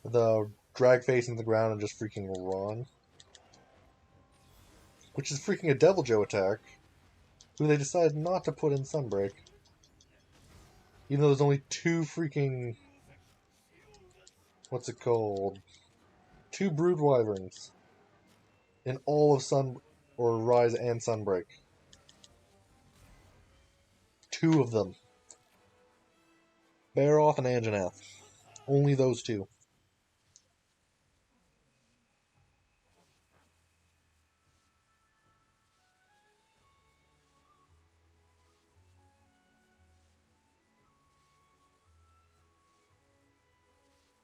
The drag face into the ground and just freaking run. Which is freaking a Devil Joe attack. Who they decided not to put in Sunbreak. Even though there's only 2 freaking... What's it called? 2 Brood Wyverns. In all of Sun... or Rise and Sunbreak. 2 of them. Bear off and Anjanath. Only those 2.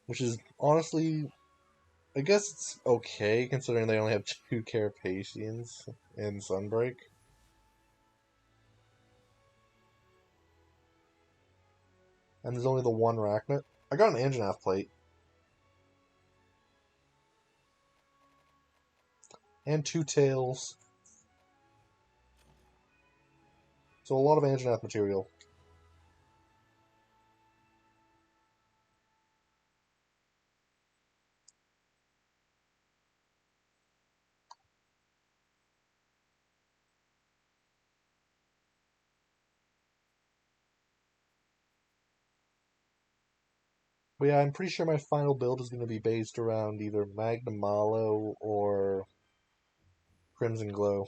which is honestly, I guess it's okay considering they only have two Carapacians in Sunbreak. And there's only the one Arachnid. I got an Anjanath plate. And two Tails. So a lot of Anjanath material. But yeah, I'm pretty sure my final build is going to be based around either Magnum Malo or Crimson Glow.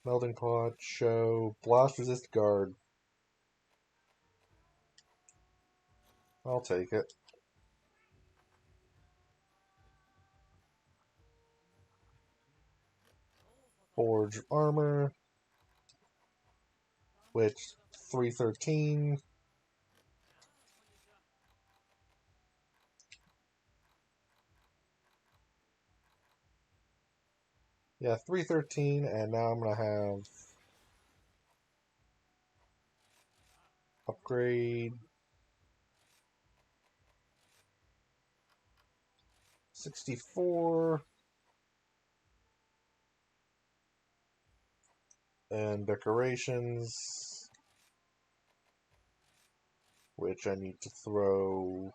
Melting Pot, Show, Blast Resist Guard. I'll take it. Forge Armor, which 313. Yeah, 313, and now I'm going to have upgrade 64 and decorations, which I need to throw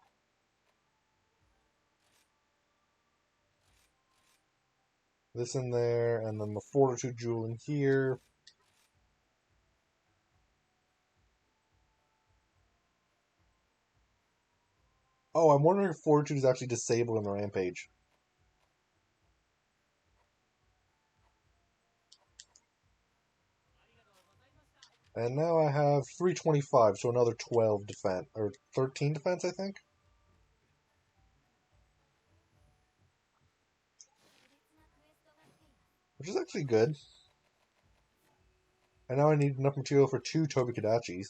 this in there, and then the Fortitude Jewel in here. Oh, I'm wondering if Fortitude is actually disabled in the Rampage. And now I have 325, so another 12 defense, or 13 defense, I think? Which is actually good. And now I need enough material for two Tobikadachis.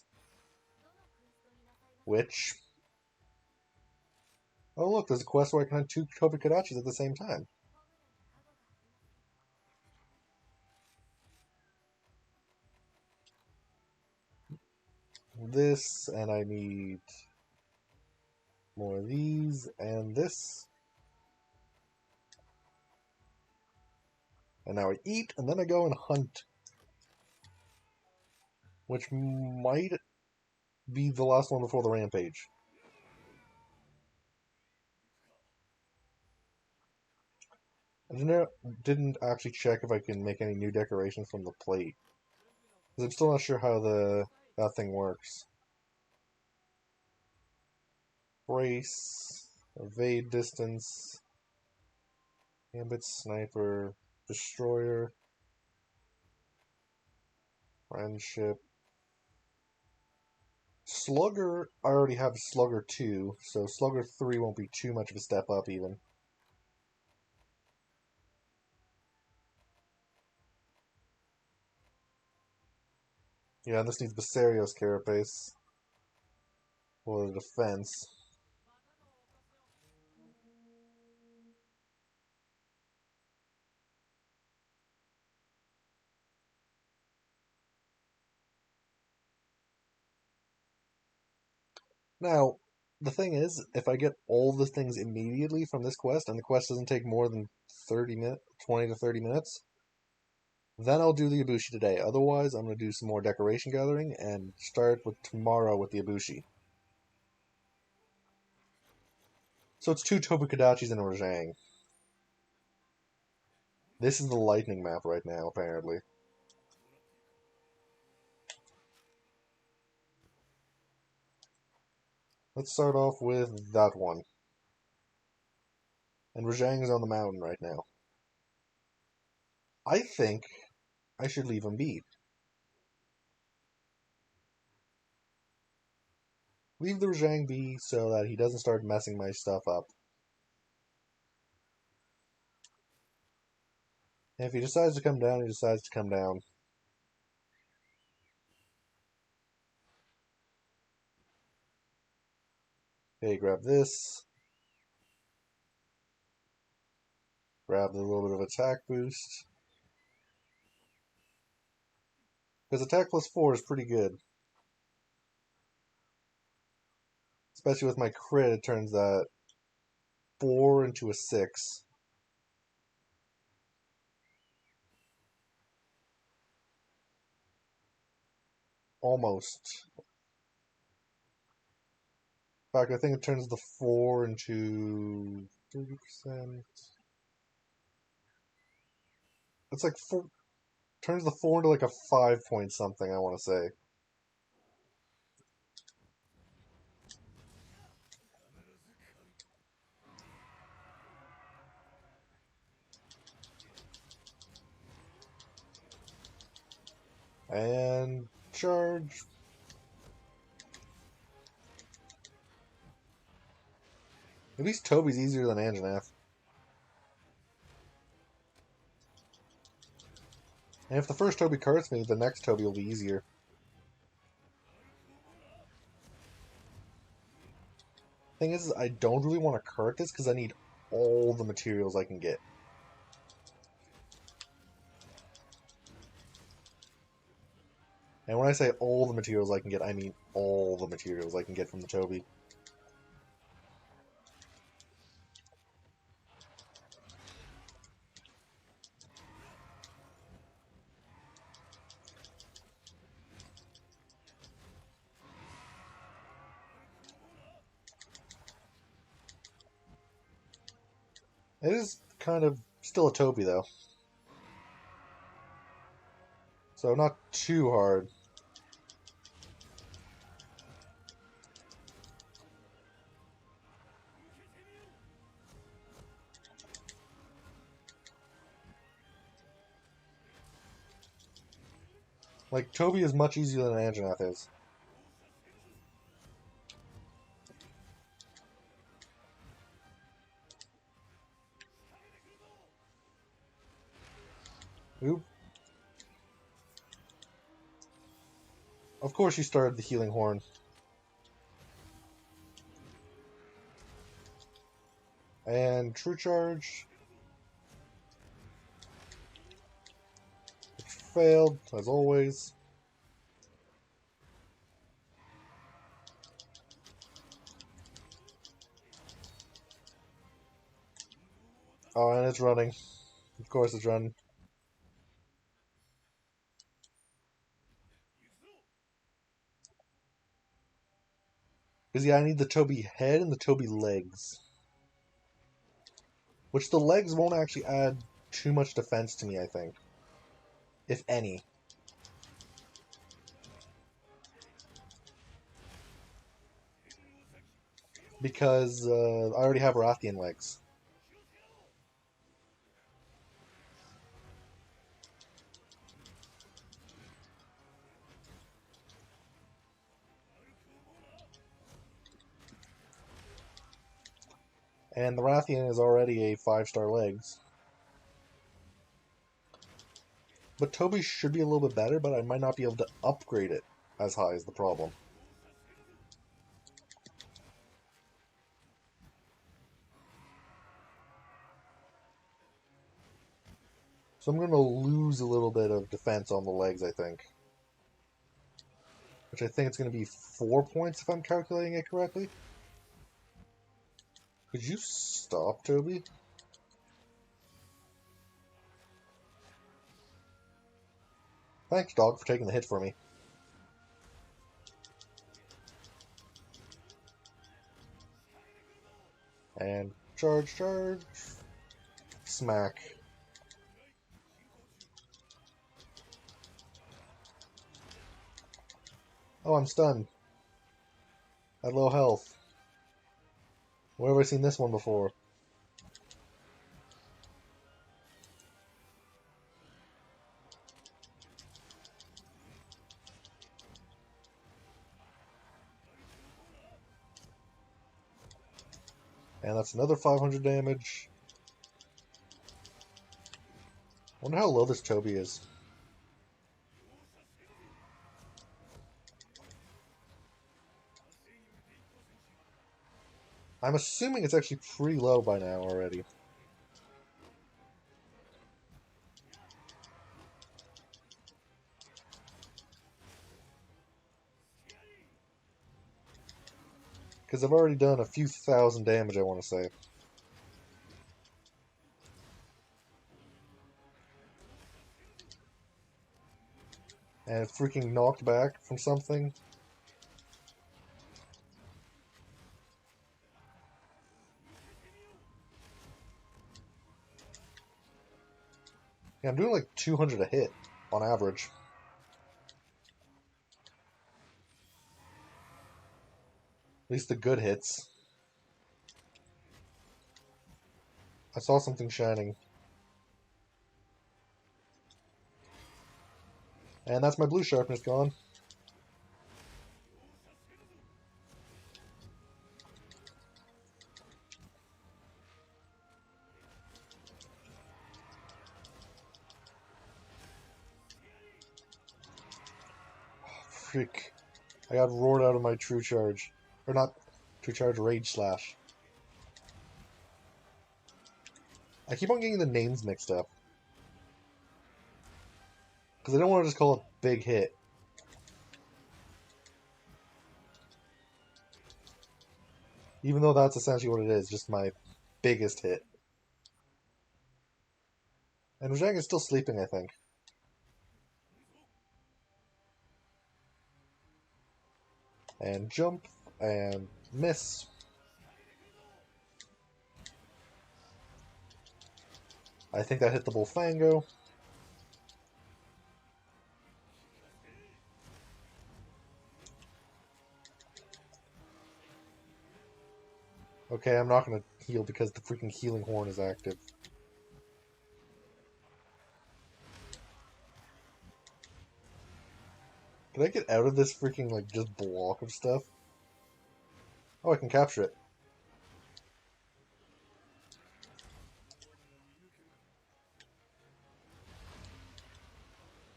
Which... Oh look, there's a quest where I can have two Tobikadachis at the same time. This, and I need more of these, and this. And now I eat, and then I go and hunt. Which might be the last one before the Rampage. I didn't actually check if I can make any new decorations from the plate. Because I'm still not sure how that thing works. Brace, evade distance, Gambit, Sniper, Destroyer, Friendship. Slugger, I already have Slugger 2, so Slugger 3 won't be too much of a step up even. Yeah, and this needs Basarios Carapace for the defense. Now, the thing is, if I get all the things immediately from this quest, and the quest doesn't take more than 30 minutes, 20 to 30 minutes, then I'll do the Ibushi today. Otherwise, I'm going to do some more decoration gathering and start with tomorrow with the Ibushi. So it's two Tobukadachis and a Rajang. This is the lightning map right now, apparently. Let's start off with that one. And Rajang is on the mountain right now. I think I should leave him be. Leave the Rajang be so that he doesn't start messing my stuff up. And if he decides to come down, he decides to come down. Okay, grab this. Grab the little bit of attack boost. Because attack plus 4 is pretty good. Especially with my crit, it turns that 4 into a 6. Almost. In fact, I think it turns the 4 into 30%. It's like 4, turns the 4 into like a 5 point something, I want to say. And charge. At least Toby's easier than Anjanath. And if the first Toby carts me, the next Toby will be easier. Thing is, I don't really want to cart this because I need all the materials I can get. And when I say all the materials I can get, I mean all the materials I can get from the Toby. It is kind of still a Toby, though. So not too hard. Like, Toby is much easier than Anjanath is. Oop. Of course you started the healing horn. And true charge. Which failed, as always. Oh, and it's running. Of course it's running. Because, yeah, I need the Toby head and the Toby legs. Which the legs won't actually add too much defense to me, I think. If any. Because I already have Rathian legs. And the Rathian is already a 5-star legs. But Toby should be a little bit better, but I might not be able to upgrade it as high is the problem. So I'm going to lose a little bit of defense on the legs, I think. Which I think it's going to be 4 points if I'm calculating it correctly. Could you stop, Toby? Thanks, dog, for taking the hit for me. And charge, charge. Smack. Oh, I'm stunned. At low health. Where have I seen this one before? And that's another 500 damage. Wonder how low this Toby is. I'm assuming it's actually pretty low by now already. Because I've already done a few thousand damage, I want to say. And it freaking knocked back from something. Yeah, I'm doing like 200 a hit on average. At least the good hits. I saw something shining. And that's my blue sharpness gone. Frick. I got roared out of my true charge. Or not true charge, rage slash. I keep on getting the names mixed up. Because I don't want to just call it big hit. Even though that's essentially what it is, just my biggest hit. And Rajang is still sleeping, I think. And jump, and miss. I think that hit the Bullfango. Okay, I'm not going to heal because the freaking healing horn is active. Can I get out of this freaking, like, just block of stuff? Oh, I can capture it.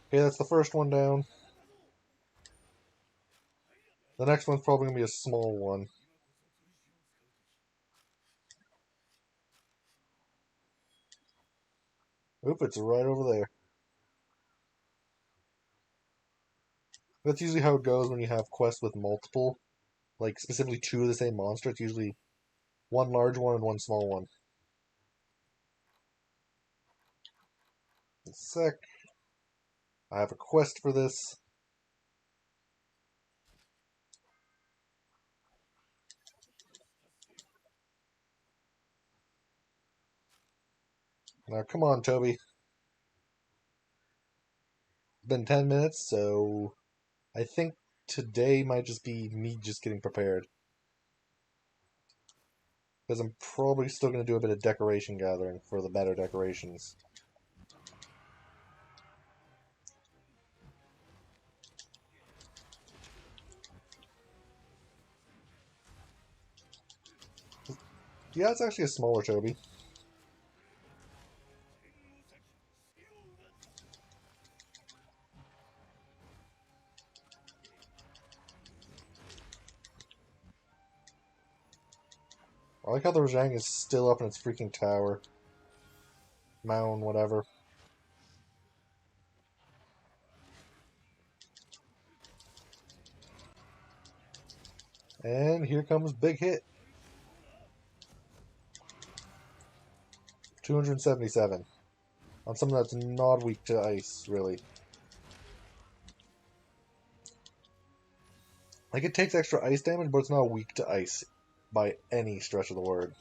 Okay, that's the first one down. The next one's probably going to be a small one. Oop, it's right over there. That's usually how it goes when you have quests with multiple. Like, specifically two of the same monster. It's usually one large one and one small one. A sec. I have a quest for this. Now, come on, Toby. It's been 10 minutes, so I think today might just be me just getting prepared. Because I'm probably still going to do a bit of decoration gathering for the better decorations. Yeah, it's actually a smaller Toby. I like how the Rajang is still up in its freaking tower. Mound, whatever. And here comes big hit. 277. On something that's not weak to ice, really. Like, it takes extra ice damage, but it's not weak to ice by any stretch of the word.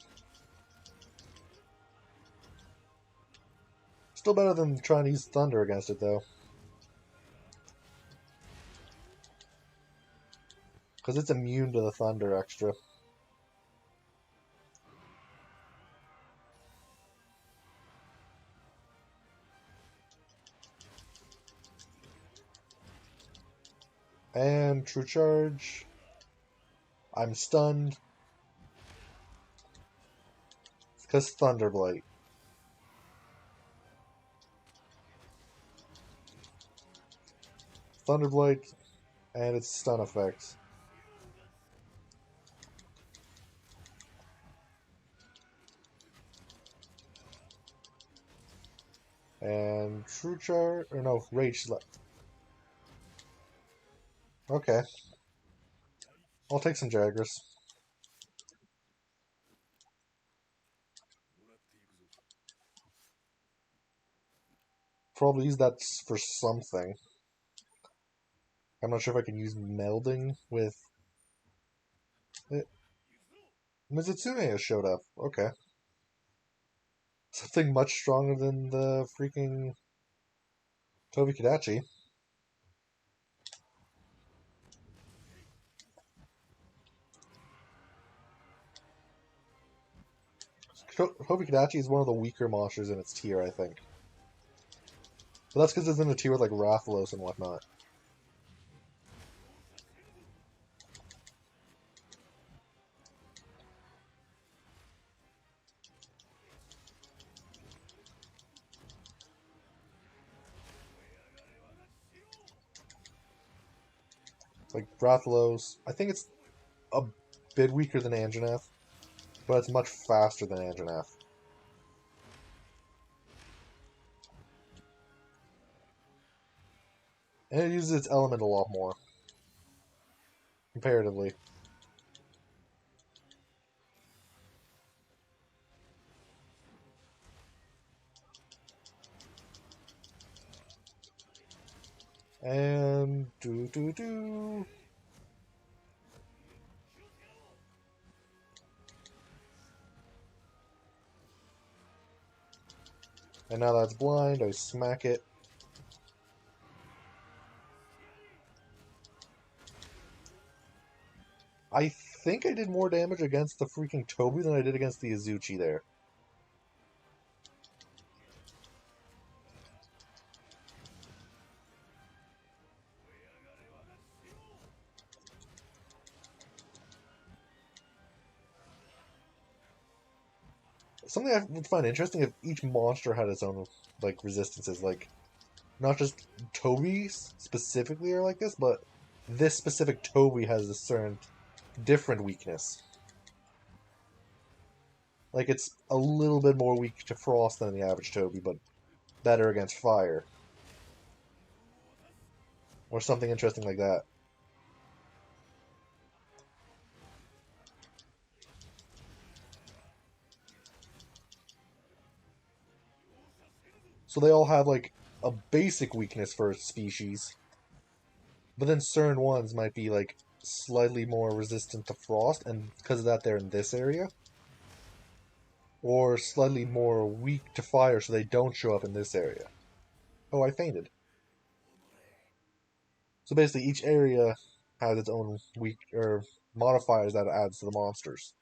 Still better than trying to use thunder against it, though. Because it's immune to the thunder extra. And true charge. I'm stunned. Because Thunderblight. Thunderblight and its stun effects. And True Charge, or no, Rage left. Okay, I'll take some Jaggers. Probably use that for something. I'm not sure if I can use melding with it. Mizutsune has showed up. Okay. Something much stronger than the freaking Tobi Kadachi. Tobi Kadachi is one of the weaker monsters in its tier, I think. But that's because it's in a tier with like Rathalos and whatnot. Like Rathalos, I think it's a bit weaker than Anjanath, but it's much faster than Anjanath. And it uses its element a lot more, comparatively. And do. And now that's blind, I smack it. I think I did more damage against the freaking Toby than I did against the Izuchi there. Something I would find interesting if each monster had its own like resistances, like not just Toby's specifically are like this, but this specific Toby has a certain different weakness. Like it's a little bit more weak to frost than the average Toby, but better against fire. Or something interesting like that. So they all have like a basic weakness for a species, but then certain ones might be like slightly more resistant to frost, and because of that they're in this area. Or slightly more weak to fire so they don't show up in this area. Oh, I fainted. So basically each area has its own weak or modifiers that it adds to the monsters.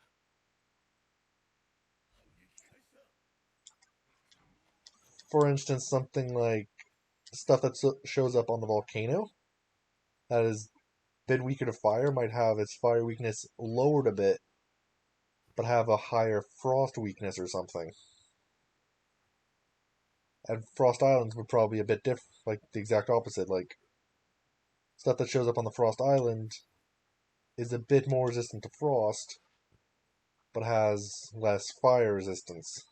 For instance, something like stuff that shows up on the volcano that is a bit weaker to fire might have its fire weakness lowered a bit, but have a higher frost weakness or something. And Frost Islands would probably be a bit different, like the exact opposite. Like stuff that shows up on the Frost Island is a bit more resistant to frost, but has less fire resistance.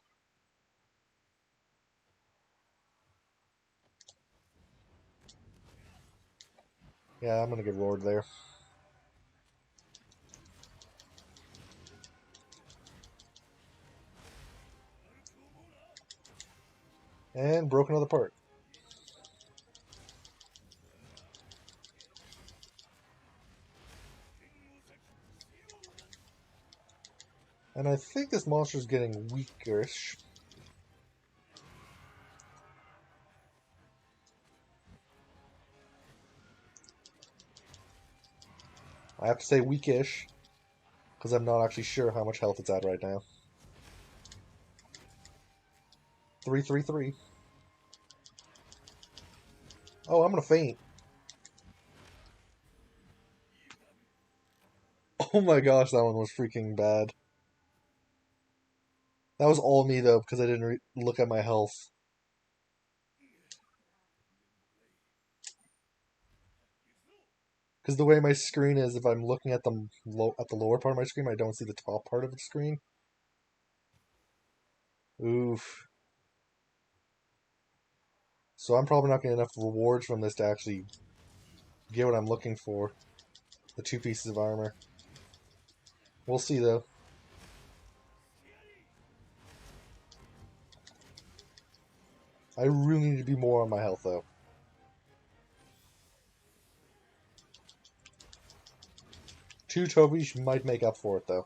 Yeah, I'm gonna get roared there. And broke another part. And I think this monster's getting weakerish. I have to say weakish, because I'm not actually sure how much health it's at right now. 333. Oh, I'm gonna faint. Oh my gosh, that one was freaking bad. That was all me though, because I didn't look at my health. Because the way my screen is, if I'm looking at the lower part of my screen, I don't see the top part of the screen. Oof. So I'm probably not getting enough rewards from this to actually get what I'm looking for. The 2 pieces of armor. We'll see though. I really need to be more on my health though. 2 Toby might make up for it though.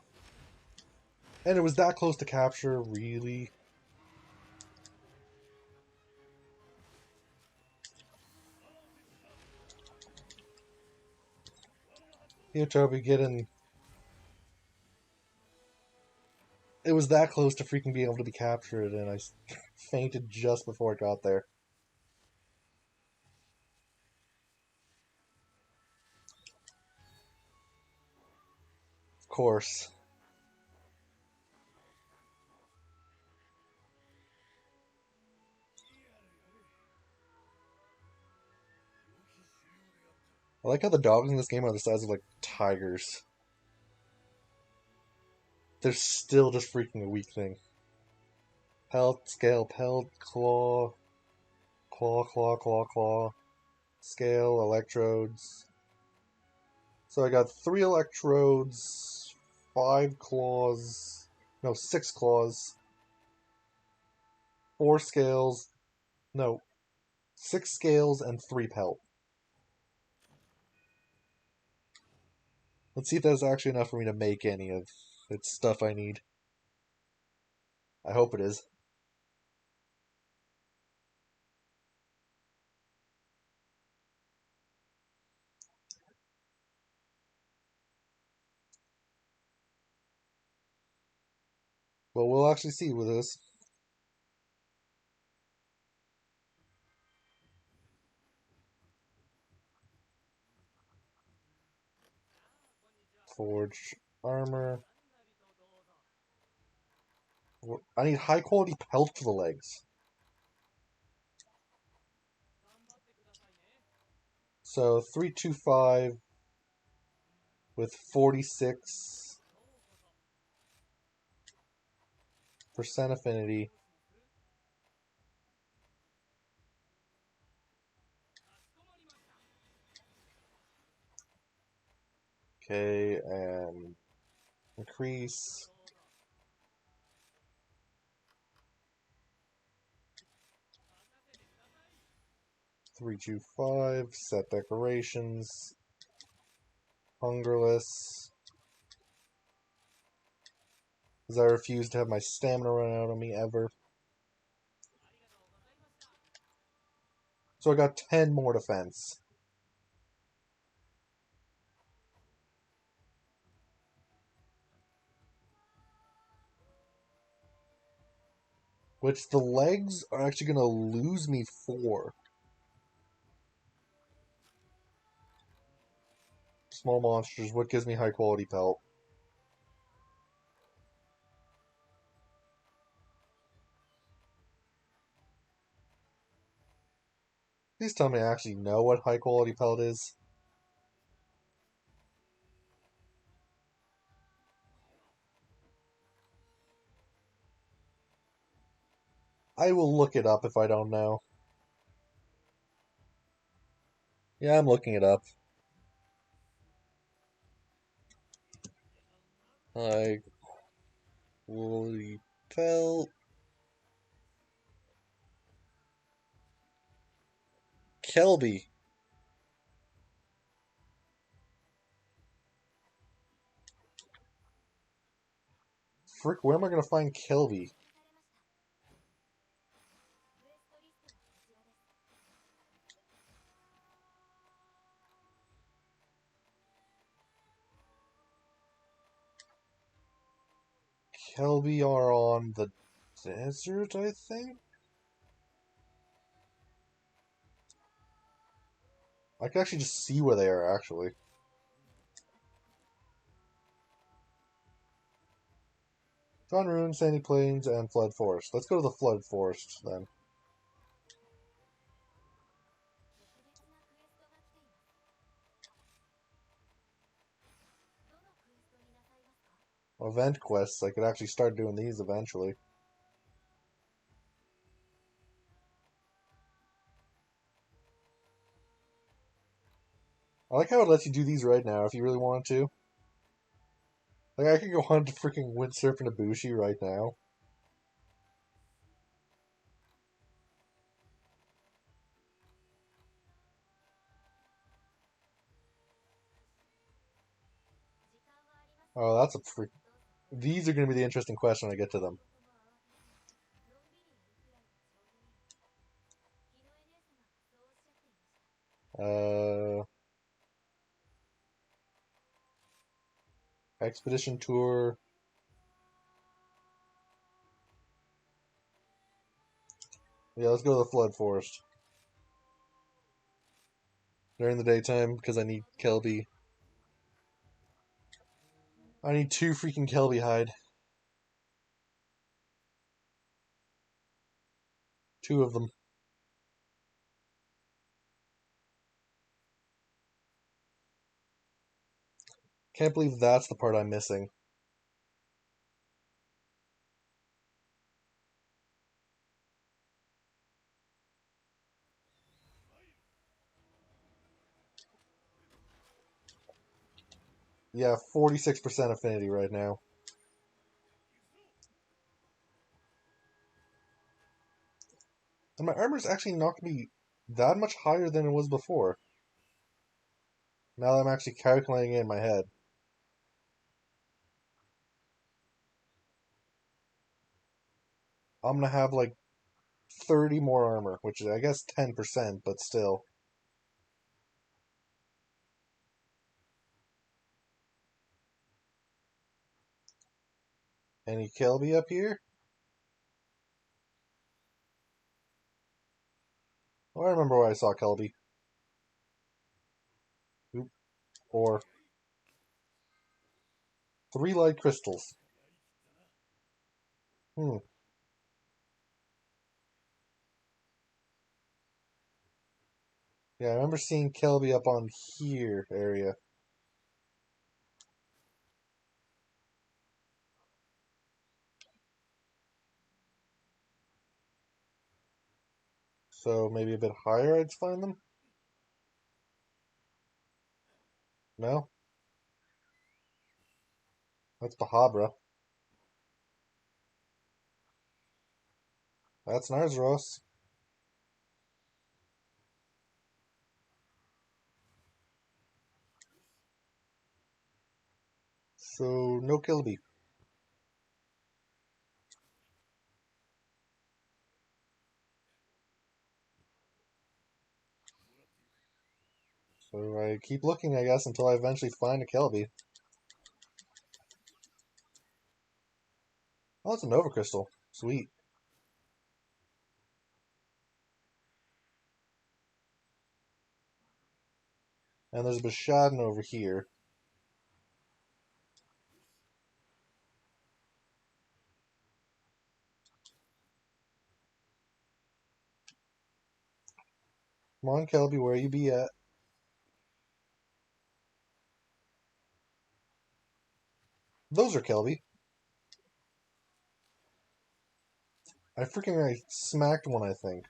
And it was that close to capture, really? Here, Toby, get in. It was that close to freaking being able to be captured, and I fainted just before it got there. Of course. I like how the dogs in this game are the size of, like, tigers. They're still just freaking a weak thing. Pelt, scale, pelt, claw, claw, claw, claw, claw, scale, electrodes. So I got 3 electrodes, 5 claws, no, 6 claws, 4 scales, no, 6 scales, and 3 pelt. Let's see if that's actually enough for me to make any of its stuff I need. I hope it is. Well, we'll actually see with this. Forge armor. I need high quality pelt for the legs. So 325 with 46% affinity. Okay, and increase. Three, two, five. Set decorations. Hungerless. Because I refuse to have my stamina run out on me ever. So I got 10 more defense. Which the legs are actually going to lose me 4. Small monsters, what gives me high quality pelt? Please tell me I actually know what high quality pelt is. I will look it up if I don't know. Yeah, I'm looking it up. High quality pelt. Kelby. Frick, where am I going to find Kelby? Kelby are on the desert, I think? I can actually just see where they are, actually. Dawn Ruin, Sandy Plains, and Flood Forest. Let's go to the Flood Forest, then. Event quests. I could actually start doing these eventually. I like how it lets you do these right now if you really wanted to. Like, I could go hunt freaking windsurf and Ibushi right now. Oh, that's a freak. These are going to be the interesting question when I get to them. Uh, Expedition Tour. Yeah, let's go to the Flood Forest. During the daytime, because I need Kelby. I need 2 freaking Kelby hide. 2 of them. Can't believe that's the part I'm missing. Yeah, 46% affinity right now. And my armor's actually not going to be that much higher than it was before. Now that I'm actually calculating it in my head. I'm going to have like 30 more armor, which is, I guess, 10%, but still. Any Kelby up here? Oh, I remember where I saw Kelby. Oop. Or 3 light crystals. Hmm. Yeah, I remember seeing Kelby up on here area. So maybe a bit higher I'd find them? No? That's Bahabra. That's Narzeros. So, no Kelby. So I keep looking, I guess, until I eventually find a Kelby. Oh, it's a Nova Crystal. Sweet. And there's a Beshadin over here. Come on, Kelby, where you be at? Those are Kelby. I smacked one, I think.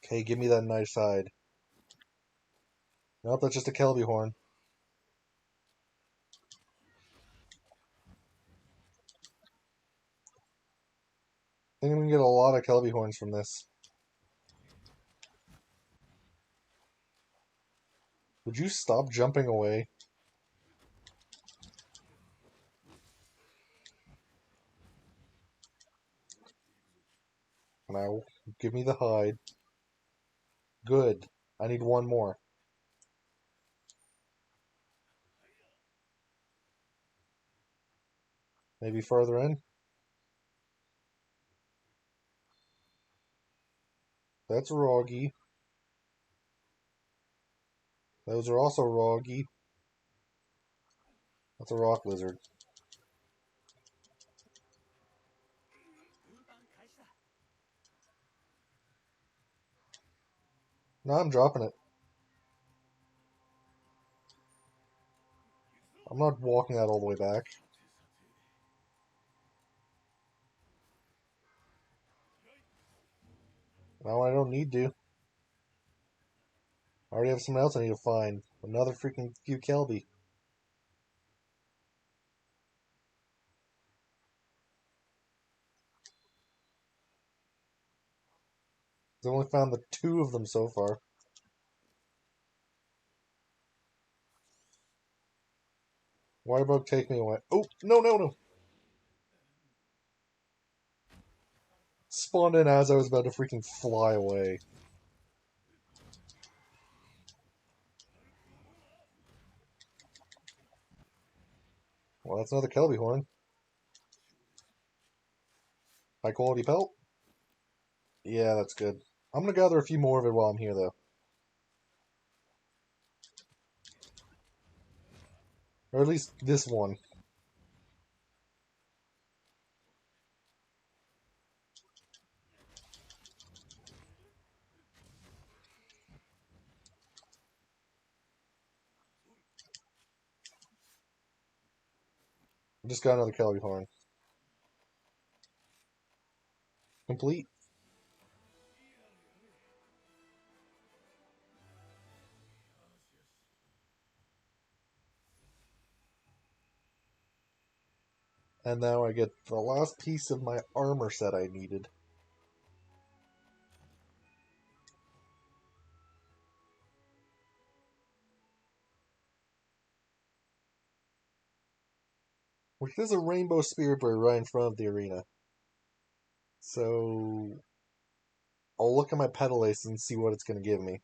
Okay, give me that nice side. Nope, that's just a Kelby horn. I think I'm gonna get a lot of Kelby horns from this. Would you stop jumping away? Now, give me the hide. Good. I need one more. Maybe further in? That's Roggy. Those are also Roggy. That's a rock lizard. No, I'm dropping it. I'm not walking that all the way back. No, I don't need to. I already have someone else I need to find. Another freaking few Kelby. I've only found the 2 of them so far. Why bug take me away? Oh, no, no, no. Spawned in as I was about to freaking fly away. Well, that's another Kelby horn. High quality pelt? Yeah, that's good. I'm gonna gather a few more of it while I'm here, though. Or at least this one. I just got another Kelby horn. Complete. And now I get the last piece of my armor set I needed. Which is a rainbow spirit bird right in front of the arena. So I'll look at my petal list and see what it's going to give me.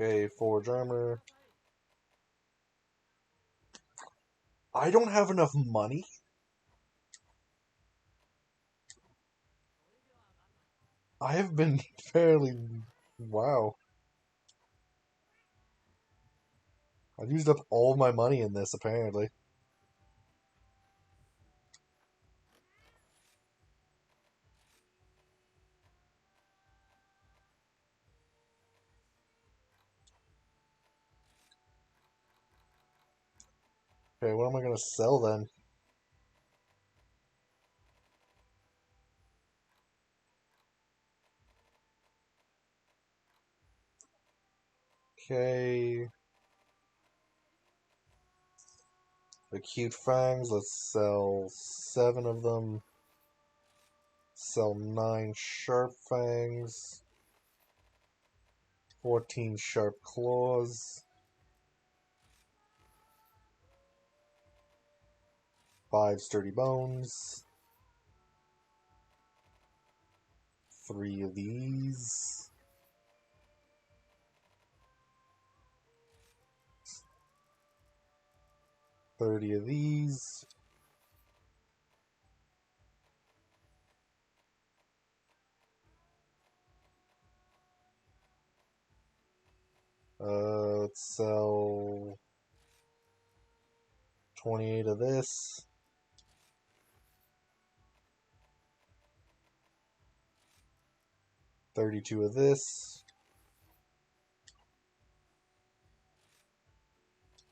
Okay, forge armor. I don't have enough money. I have been fairly... Wow. I've used up all my money in this, apparently. Okay, what am I going to sell then? Okay. Acute fangs, let's sell 7 of them. Sell 9 sharp fangs. 14 sharp claws. 5 sturdy bones. 3 of these. 30 of these. Let's sell 28 of this. 32 of this.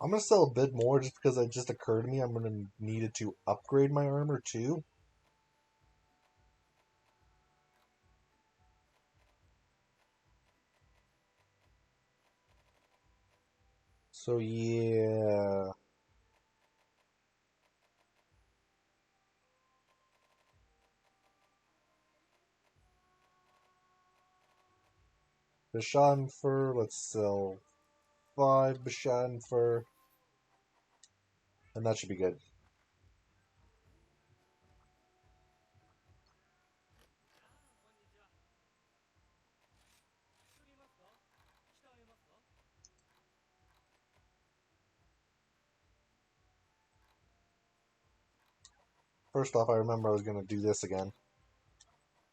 I'm going to sell a bit more just because it just occurred to me I'm going to need it to upgrade my armor too. So yeah. Bashan fur, let's sell 5 Bashan fur. And that should be good. First off, I remember I was going to do this again.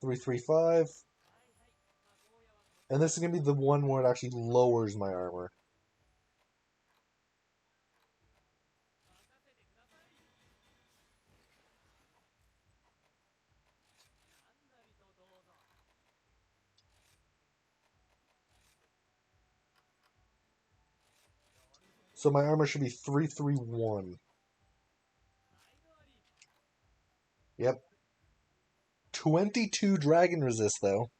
335. And this is going to be the one where it actually lowers my armor. So my armor should be 331. Yep. 22 dragon resist, though.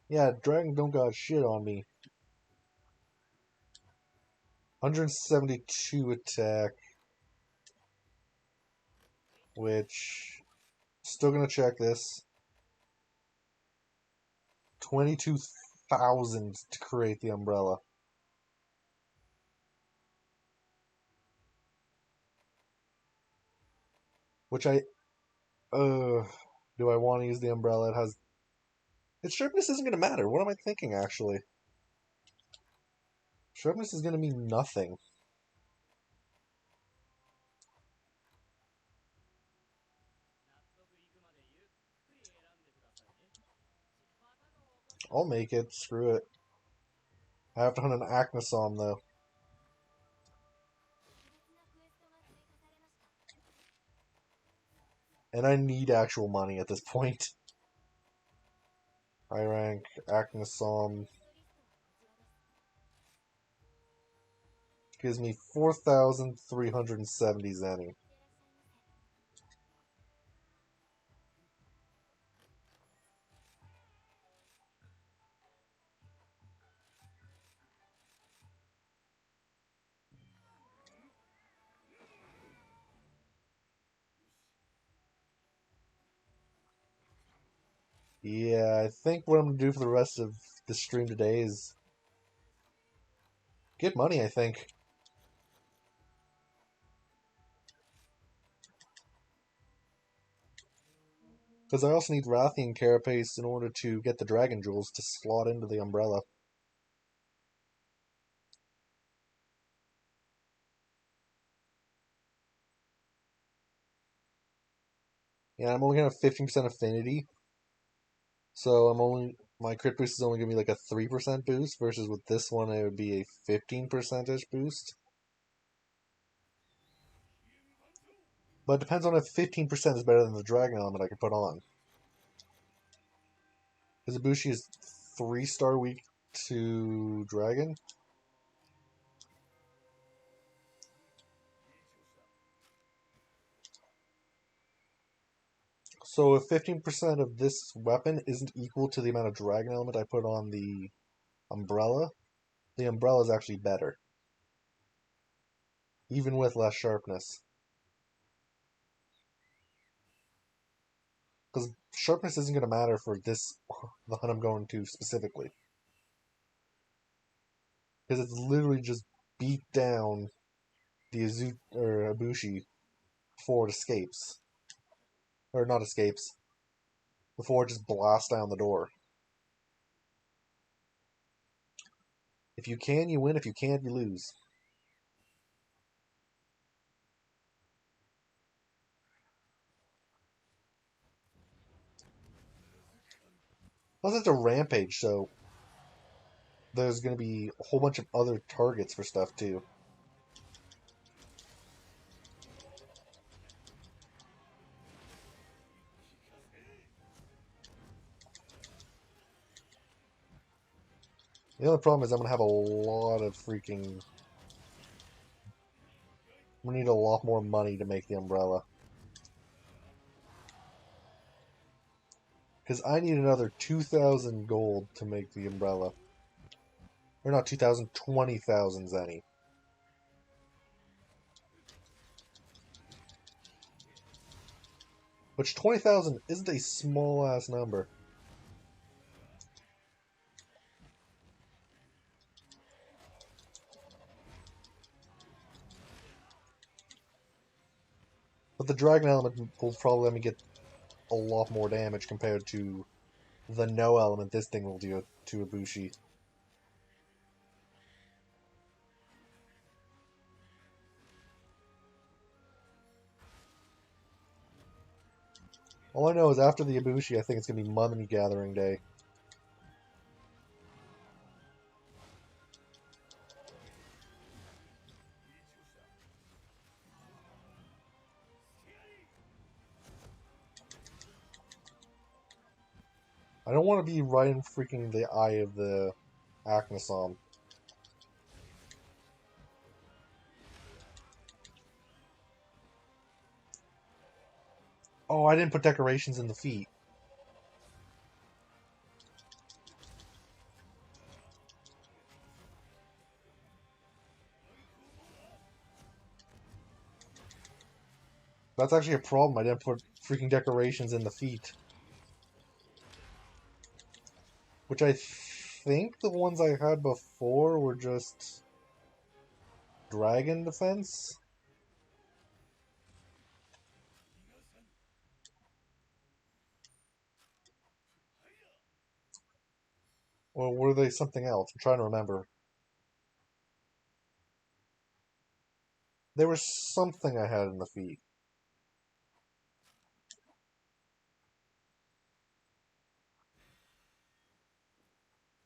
Yeah, dragon don't got shit on me. 172 attack. Which... Still gonna check this. 22,000 to create the umbrella. Which I... do I want to use the umbrella? It has... Its sharpness isn't gonna matter. What am I thinking, actually? Sharpness is gonna mean nothing. I'll make it. Screw it. I have to hunt an Acnosom, though. And I need actual money at this point. I rank Acnosom. Gives me 4,370 Zenny. Yeah, I think what I'm going to do for the rest of the stream today is get money, I think. Because I also need Rathian Carapace in order to get the Dragon Jewels to slot into the umbrella. Yeah, I'm only going to have 15% affinity. So my crit boost is only going to be like a 3% boost, versus with this one it would be a 15% boost. But it depends on if 15% is better than the Dragon element I can put on. Because Ibushi is 3-star weak to Dragon. So if 15% of this weapon isn't equal to the amount of Dragon element I put on the umbrella is actually better. Even with less sharpness. Because sharpness isn't going to matter for the hunt I'm going to specifically. Because it's literally just beat down the Ibushi before it escapes. Or not escapes. Before it just blasts down the door. If you can, you win. If you can't, you lose. Plus it's a rampage, so there's going to be a whole bunch of other targets for stuff, too. The only problem is I'm going to have a lot of freaking... I'm going to need a lot more money to make the umbrella. Because I need another 2,000 gold to make the umbrella. Or not 2,000, 20,000 Zenny. Which 20,000 isn't a small-ass number. But the Dragon element will probably let me get a lot more damage compared to the no element this thing will do to Ibushi. All I know is after the Ibushi, I think it's going to be Money Gathering Day. I don't want to be right in freaking the eye of the Acnosom. Oh, I didn't put decorations in the feet. That's actually a problem. I didn't put freaking decorations in the feet. Which I think the ones I had before were just dragon defense? Or were they something else? I'm trying to remember. There was something I had in the feet.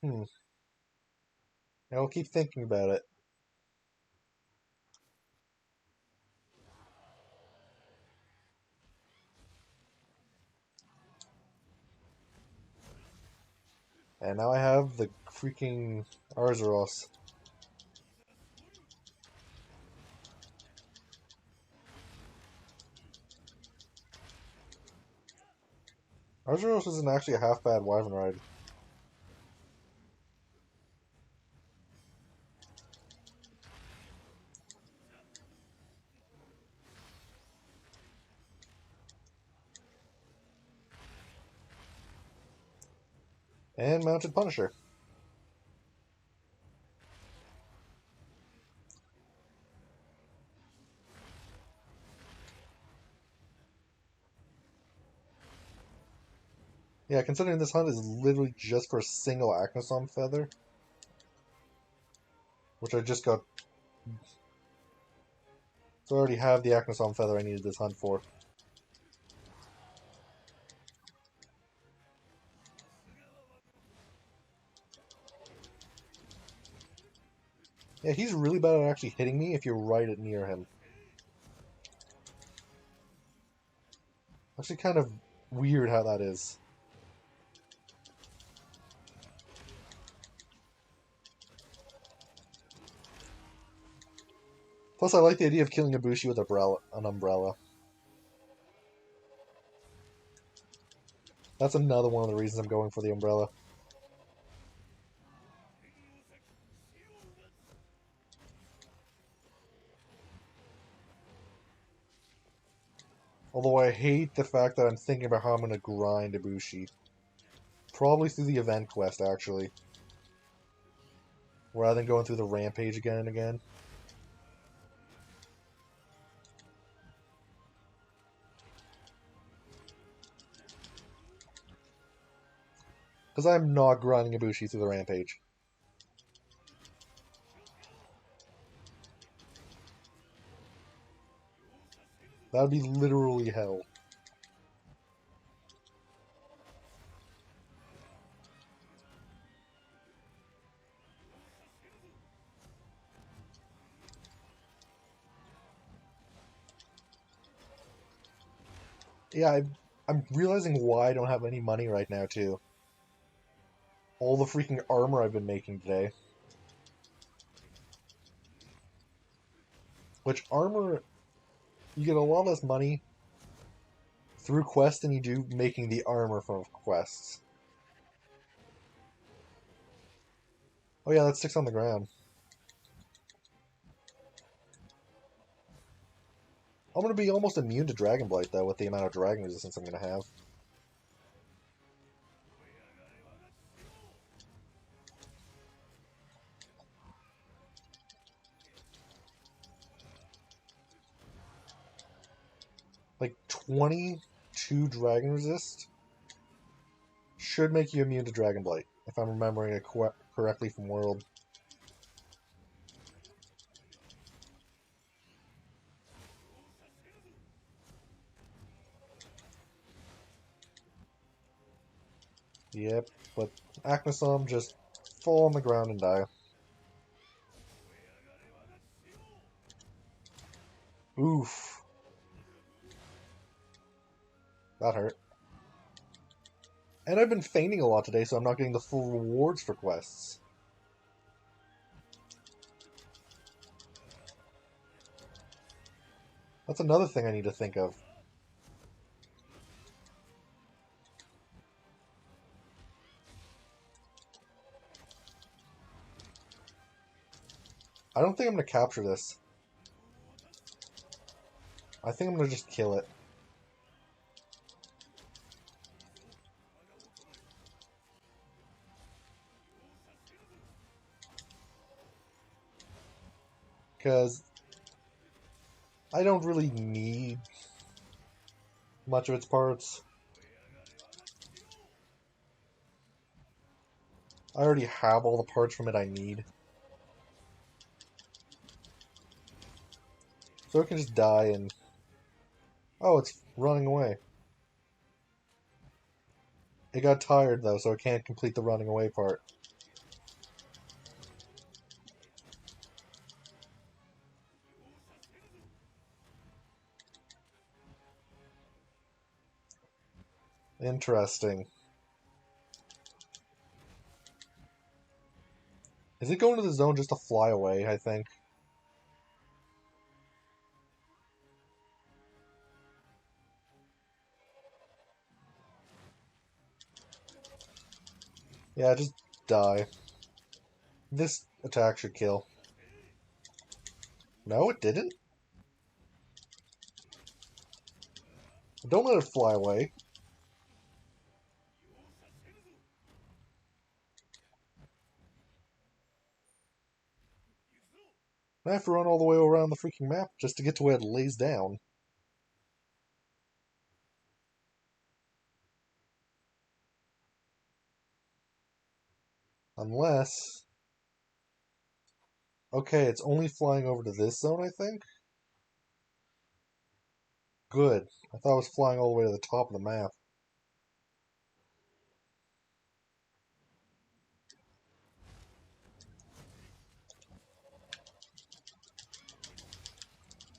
Hmm. I'll keep thinking about it. And now I have the freaking Arzuros. Arzuros isn't actually a half bad Wyvern ride. And Mounted Punisher. Yeah, considering this hunt is literally just for a single Acnosom feather, which I just got. So I already have the Acnosom feather I needed this hunt for. Yeah, he's really bad at actually hitting me if you're right at near him. Actually kind of weird how that is. Plus, I like the idea of killing Ibushi with an umbrella. That's another one of the reasons I'm going for the umbrella. Although I hate the fact that I'm thinking about how I'm going to grind Ibushi. Probably through the event quest, actually. Rather than going through the rampage again and again. Because I'm not grinding Ibushi through the rampage. That would be literally hell. Yeah, I'm realizing why I don't have any money right now, too. All the freaking armor I've been making today. Which armor, you get a lot less money through quests than you do making the armor from quests. Oh yeah, that sticks on the ground. I'm going to be almost immune to Dragon Blight, though, with the amount of dragon resistance I'm going to have. Like, 22 dragon resist should make you immune to Dragon Blight, if I'm remembering it correctly from World. Yep, but Acnosom just fall on the ground and die. Oof. That hurt. And I've been feigning a lot today, so I'm not getting the full rewards for quests. That's another thing I need to think of. I don't think I'm going to capture this. I think I'm going to just kill it. Because I don't really need much of its parts. I already have all the parts from it I need. So it can just die and... Oh, it's running away. It got tired, though, so it can't complete the running away part. Interesting. Is it going to the zone just to fly away, I think? Yeah, just die. This attack should kill. No, it didn't? Don't let it fly away. I have to run all the way around the freaking map just to get to where it lays down. Unless... Okay, it's only flying over to this zone, I think? Good. I thought it was flying all the way to the top of the map.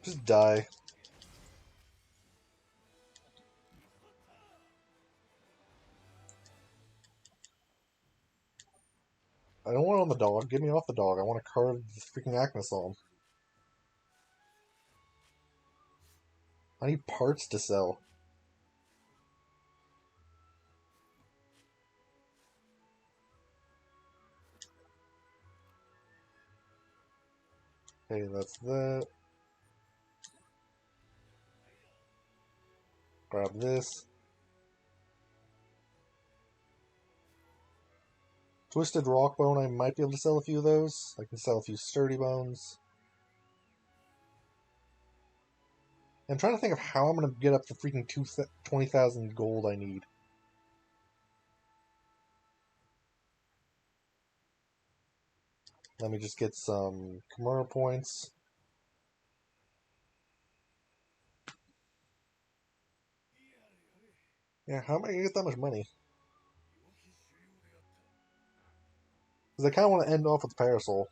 Just die. I don't want it on the dog. Get me off the dog. I want to carve the freaking Acnosome. I need parts to sell. Okay, that's that. Grab this. Twisted Rock Bone, I might be able to sell a few of those. I can sell a few Sturdy Bones. I'm trying to think of how I'm going to get up the freaking 20,000 gold I need. Let me just get some Kimura points. Yeah, how am I going to get that much money? Because I kind of want to end off with Parasol.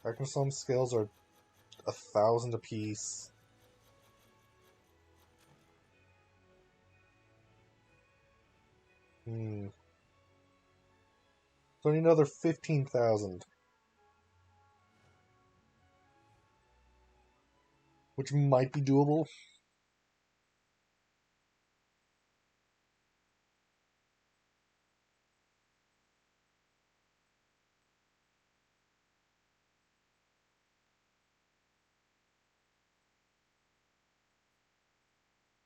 Arkansas scales are 1,000 apiece. So I need another 15,000. Which might be doable.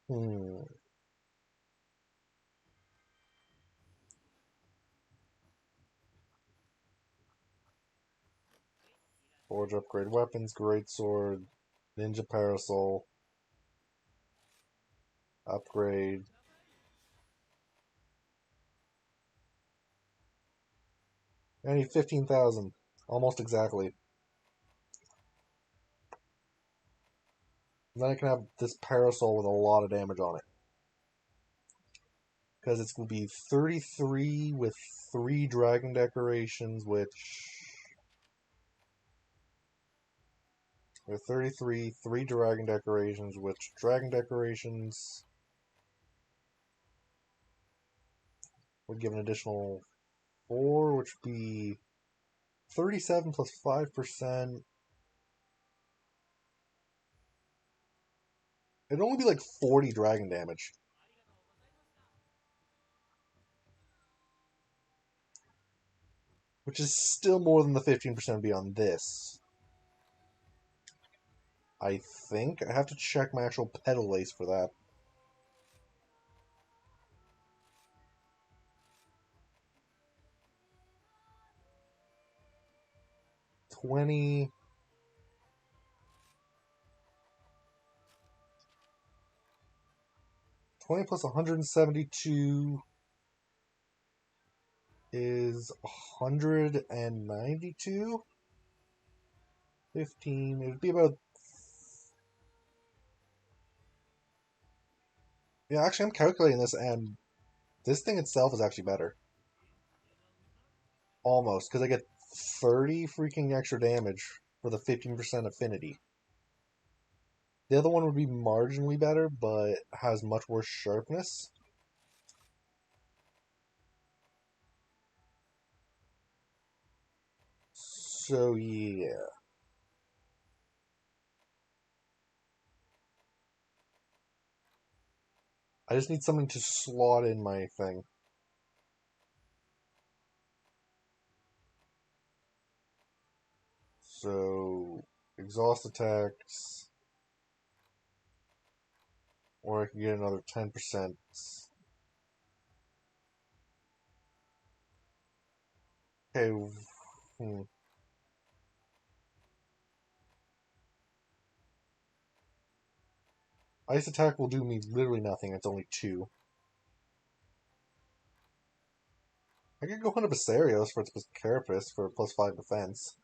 Hmm. Forge upgrade weapons, great sword, ninja parasol, upgrade. I need 15,000. Almost exactly. And then I can have this parasol with a lot of damage on it. Because it's going to be 33 with 3 dragon decorations, which... With 33, 3 dragon decorations, which dragon decorations would give an additional 4, which would be 37 plus 5%. It'd only be like 40 dragon damage. which is still more than the 15% be on this. I think I have to check my actual pedal lace for that. 20 plus 172 is 192. 15. It'd be about. Yeah, actually, I'm calculating this, and this thing itself is actually better. Almost, because I get 30 freaking extra damage for the 15% affinity. The other one would be marginally better, but has much worse sharpness. So, yeah. I just need something to slot in my thing. So, exhaust attacks. Or I can get another 10%. Okay. Ice attack will do me literally nothing. It's only 2. I could go hunt a Basarios for its Carapace for +5 defense.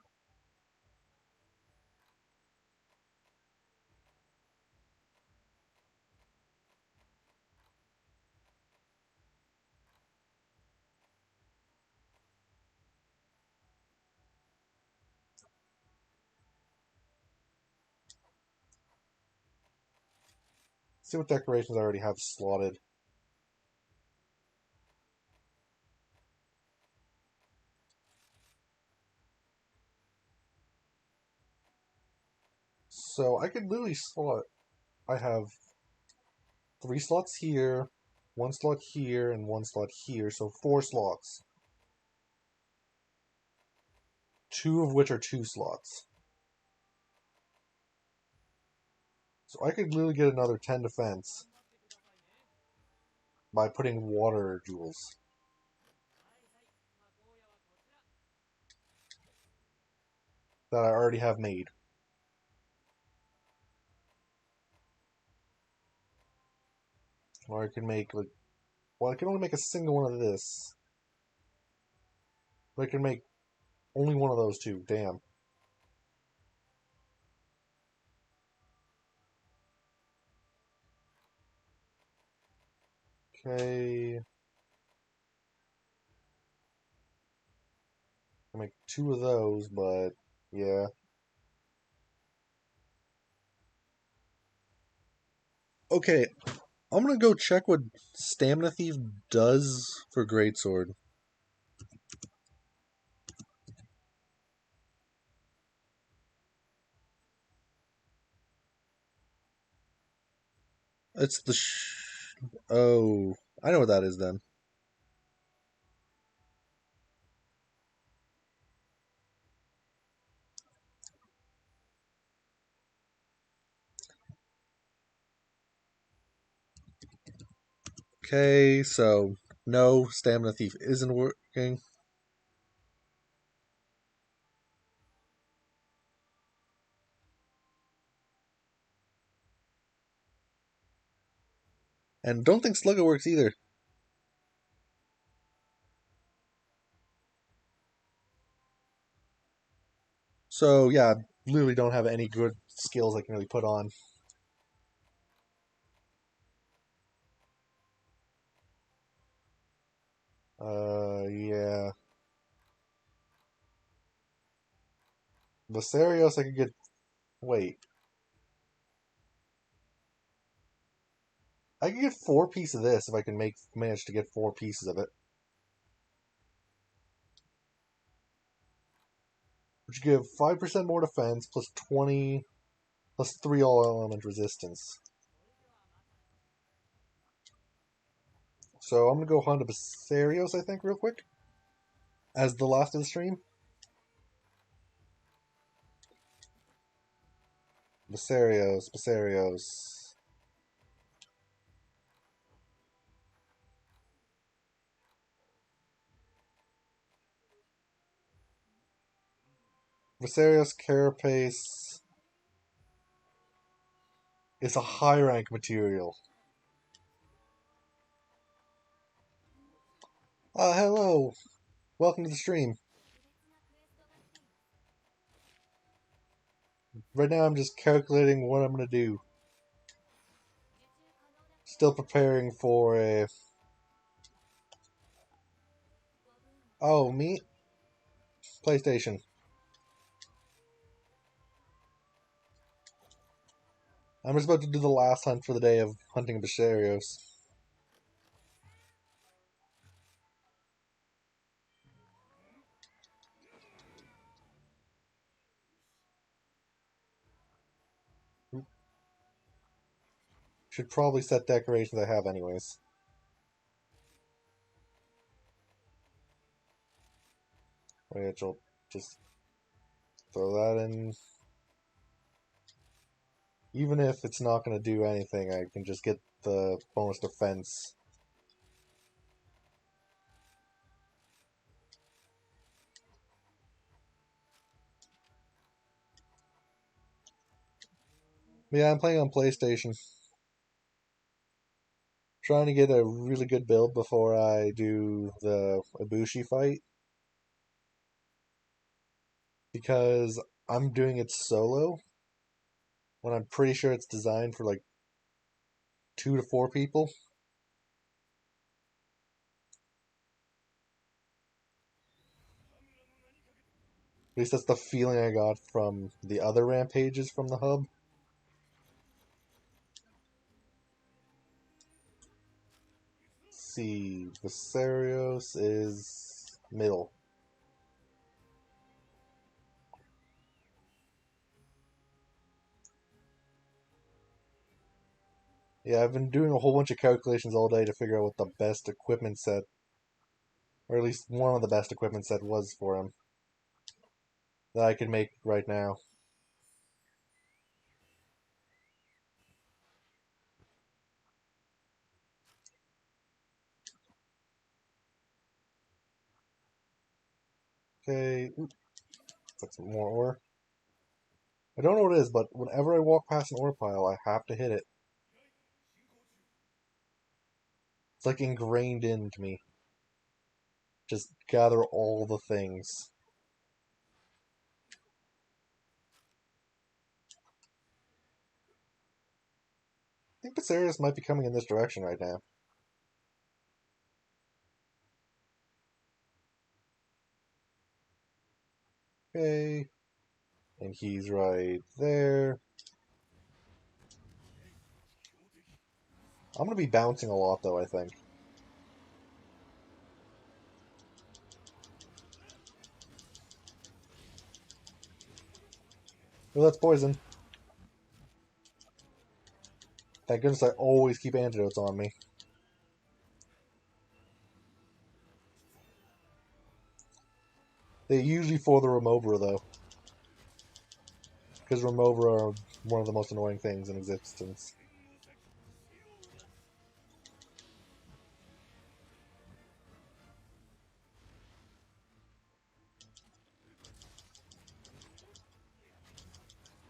See what decorations I already have slotted. So I could literally slot. I have 3 slots here, 1 slot here, and 1 slot here. So 4 slots. 2 of which are 2 slots. So I could literally get another 10 defense by putting water jewels that I already have made. Or I can make like, well, I can only make a single one of this. But I can make only one of those 2. Damn. Okay. I make 2 of those, but yeah. Okay, I'm gonna go check what Stamina Thief does for Greatsword. It's the oh, I know what that is then. Okay, so no, Stamina Thief isn't working. And don't think Sluggo works either. So yeah, I literally don't have any good skills I can really put on. Yeah. Basarios I could get. Wait. I could get 4 pieces of this if I can manage to get 4 pieces of it. Which give 5% more defense plus 20 plus 3 all element resistance. So I'm gonna go hunt a Basarios, I think, real quick. as the last of the stream. Basarios. Basarios Carapace is a high rank material. Hello. Welcome to the stream. Right now I'm just calculating what I'm going to do. Still preparing for a... Oh, me? PlayStation. I'm just about to do the last hunt for the day of hunting Basharios. Should probably set decorations I have anyways. Which I'll just throw that in. Even if it's not going to do anything, I can just get the bonus defense. Yeah, I'm playing on PlayStation. Trying to get a really good build before I do the Ibushi fight. Because I'm doing it solo. When I'm pretty sure it's designed for like 2 to 4 people. At least that's the feeling I got from the other rampages from the hub. Let's see, Viserios is middle. Yeah, I've been doing a whole bunch of calculations all day to figure out what the best equipment set, or at least one of the best equipment set was for him that I could make right now. Okay, that's some more ore. I don't know what it is, but whenever I walk past an ore pile, I have to hit it. It's like ingrained into me. Just gather all the things. I think Pisarius might be coming in this direction right now. Okay. And he's right there. I'm going to be bouncing a lot, though, I think. Well, that's poison. Thank goodness I always keep antidotes on me. They're usually for the Remover, though. Because Remover are one of the most annoying things in existence.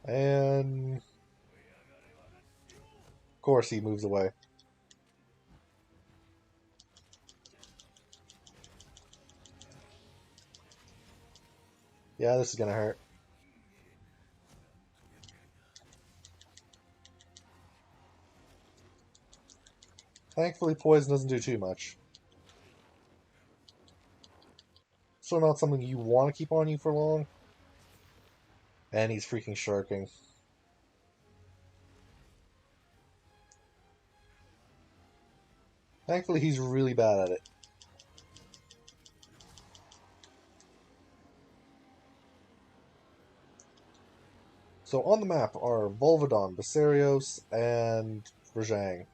And... of course he moves away. Yeah, this is gonna hurt. Thankfully, poison doesn't do too much. So not something you want to keep on you for long. And he's freaking sharking. Thankfully, he's really bad at it. So on the map are Volvidon, Basarios, and Rajang.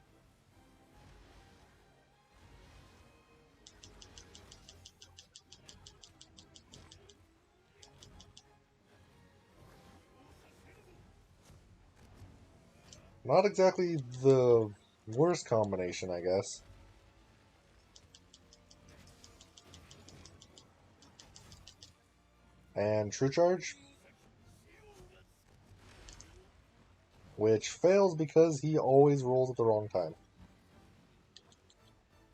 Not exactly the worst combination, I guess. And True Charge, which fails because he always rolls at the wrong time.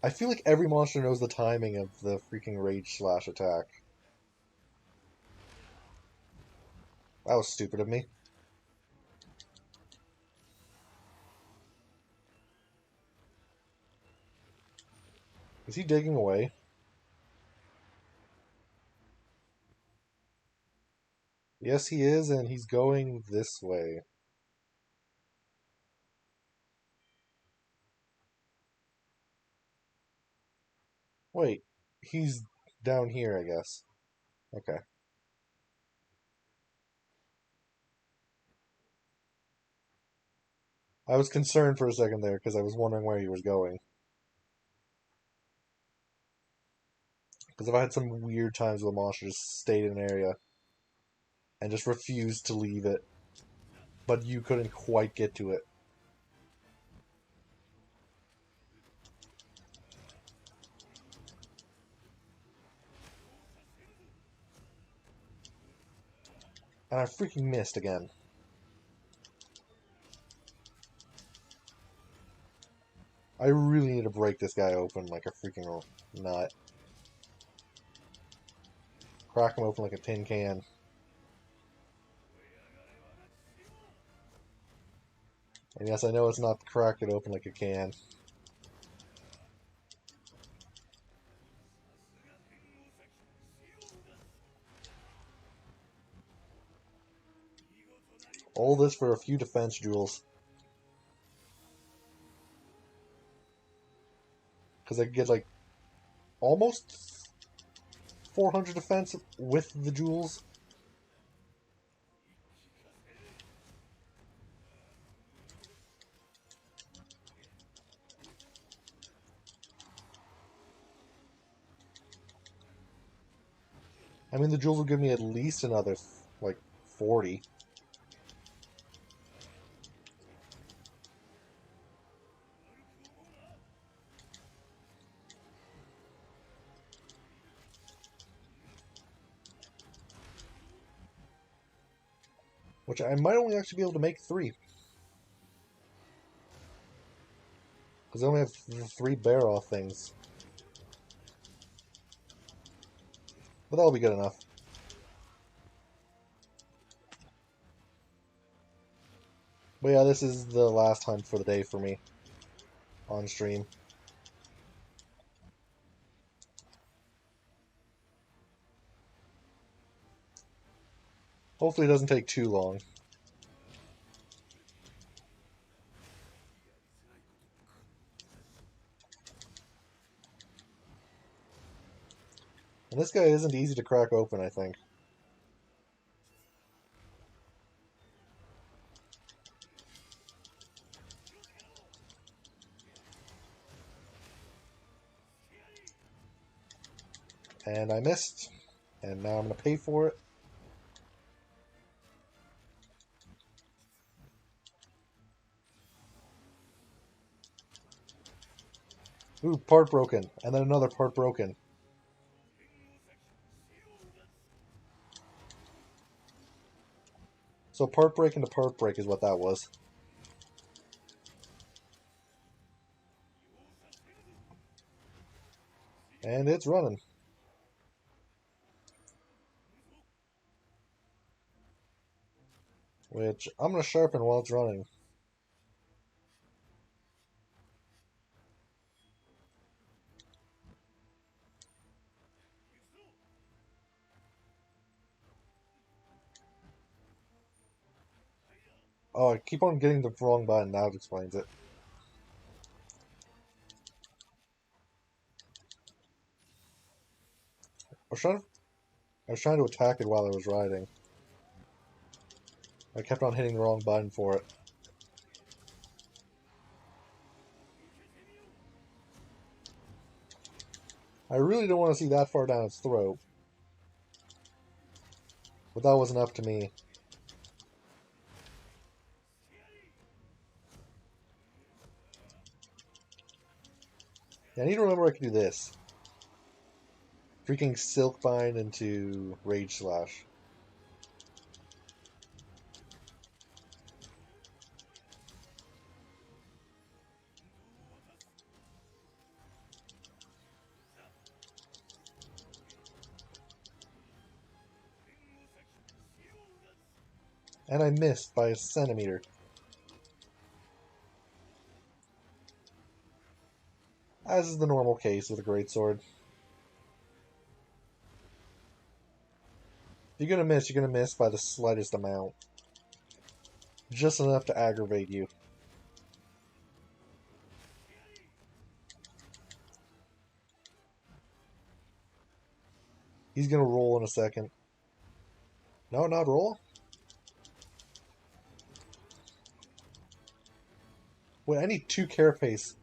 I feel like every monster knows the timing of the freaking Rage Slash attack. That was stupid of me. Is he digging away? Yes, he is, and he's going this way. Wait, he's down here, I guess. Okay. I was concerned for a second there because I was wondering where he was going. Because if I had some weird times where the monster just stayed in an area and just refused to leave it, but you couldn't quite get to it. And I freaking missed again. I really need to break this guy open like a freaking nut. Crack him open like a tin can. And yes, I know it's not crack it open like a can. All this for a few defense jewels. Because I could get like almost 400 defense with the jewels. I mean, the jewels will give me at least another, like, 40. Which I might only actually be able to make 3. Because I only have 3 bear-off things. But that'll be good enough. But yeah, this is the last hunt for the day for me. On stream. Hopefully it doesn't take too long. And this guy isn't easy to crack open, I think. And I missed. And now I'm going to pay for it. Ooh, part broken. And then another part broken. So part break into part break is what that was. And it's running. Which I'm going to sharpen while it's running. Oh, I keep on getting the wrong button. Now it explains it. I was trying to attack it while I was riding. I kept on hitting the wrong button for it. I really don't want to see that far down its throat. But that wasn't up to me. Yeah, I need to remember I can do this. Freaking Silkbind into Rage Slash. And I missed by a centimeter. As is the normal case with a greatsword. If you're gonna miss by the slightest amount. Just enough to aggravate you. He's gonna roll in a second. No, not roll? Wait, I need 2 carapace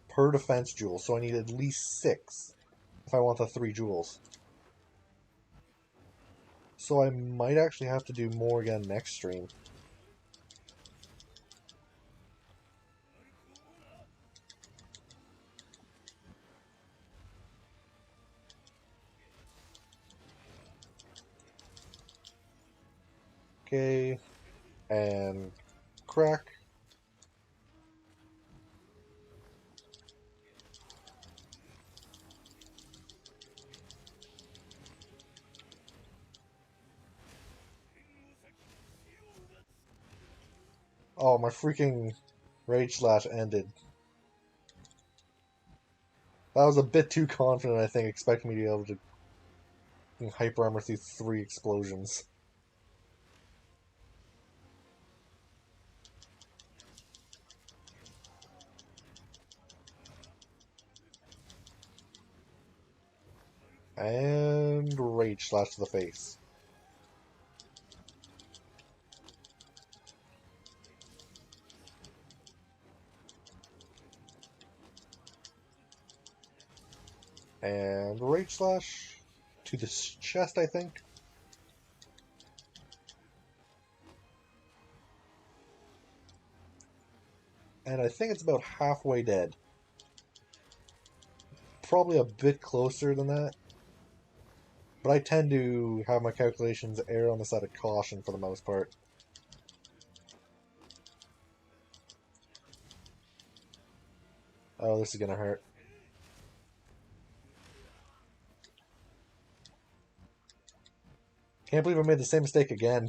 per defense jewel, so I need at least 6 if I want the 3 jewels. So I might actually have to do more again next stream. Okay, and crack. Oh, my freaking Rage Slash ended. That was a bit too confident, I think, expecting me to be able to hyper armor through 3 explosions. And Rage Slash to the face. And Rage Slash to the chest, I think. And I think it's about halfway dead. Probably a bit closer than that. But I tend to have my calculations err on the side of caution for the most part. Oh, this is gonna hurt. Can't believe I made the same mistake again.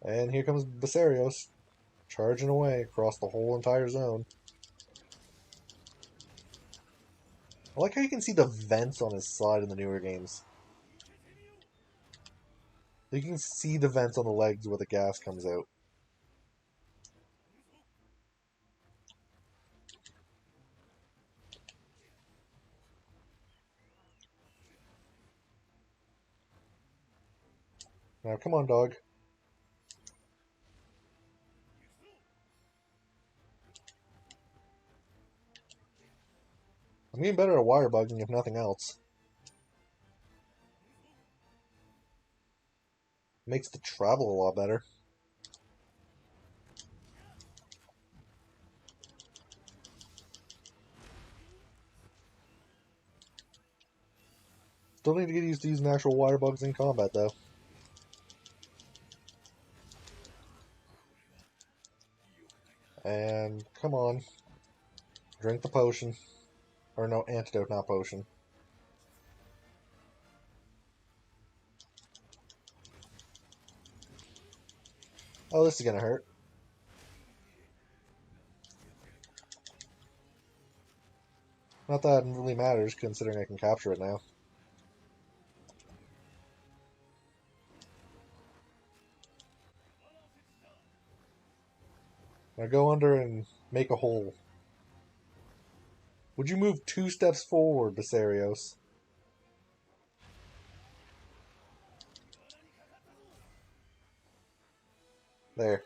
And here comes Basarios, charging away across the whole entire zone. I like how you can see the vents on his side in the newer games. You can see the vents on the legs where the gas comes out. Now, come on, dog. I'm getting better at wire bugging, if nothing else. Makes the travel a lot better. Still need to get used to using actual wire bugs in combat, though. And come on. Drink the potion. Or no, antidote, not potion. Oh, this is gonna hurt. Not that it really matters, considering I can capture it now. Now go under and make a hole. Would you move 2 steps forward, Basarios? There.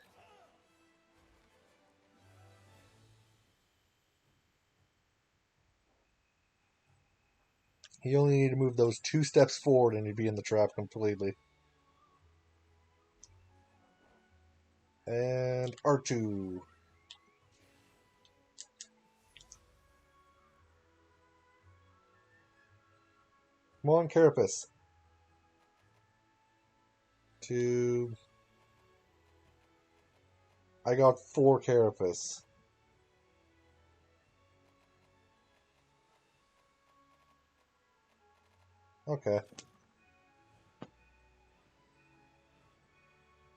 You only need to move those 2 steps forward and you'd be in the trap completely. And R2. Come on, Carapace. 2. I got 4 Carapace. Okay.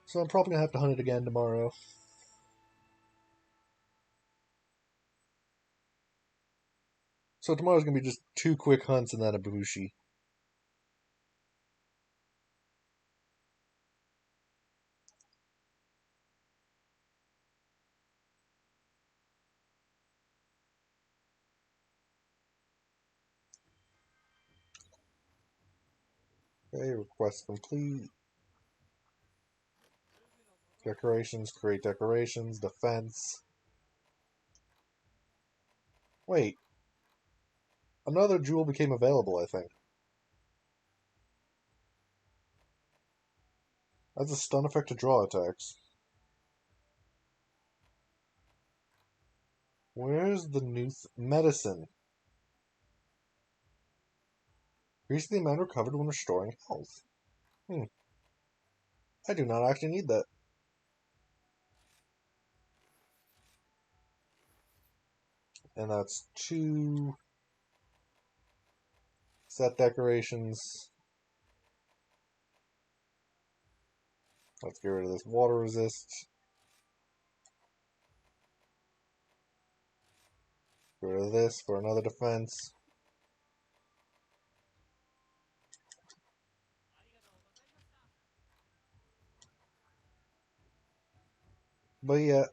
So I'm probably gonna have to hunt it again tomorrow. So tomorrow's gonna be just 2 quick hunts and then a Ibushi. Okay, request complete. Decorations, create decorations, defense. Wait, another jewel became available, I think. That's a stun effect to draw attacks. Where's the new medicine? Increase the amount recovered when restoring health. I do not actually need that. And that's 2 set decorations. Let's get rid of this water resist. Get rid of this for another defense. But yeah,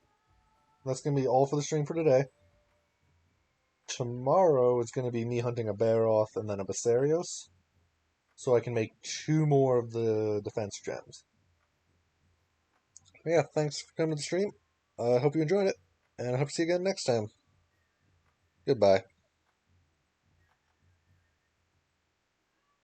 that's going to be all for the stream for today. Tomorrow it's going to be me hunting a Baroth and then a Basarios. So I can make 2 more of the defense gems. But yeah, thanks for coming to the stream. I hope you enjoyed it. And I hope to see you again next time. Goodbye.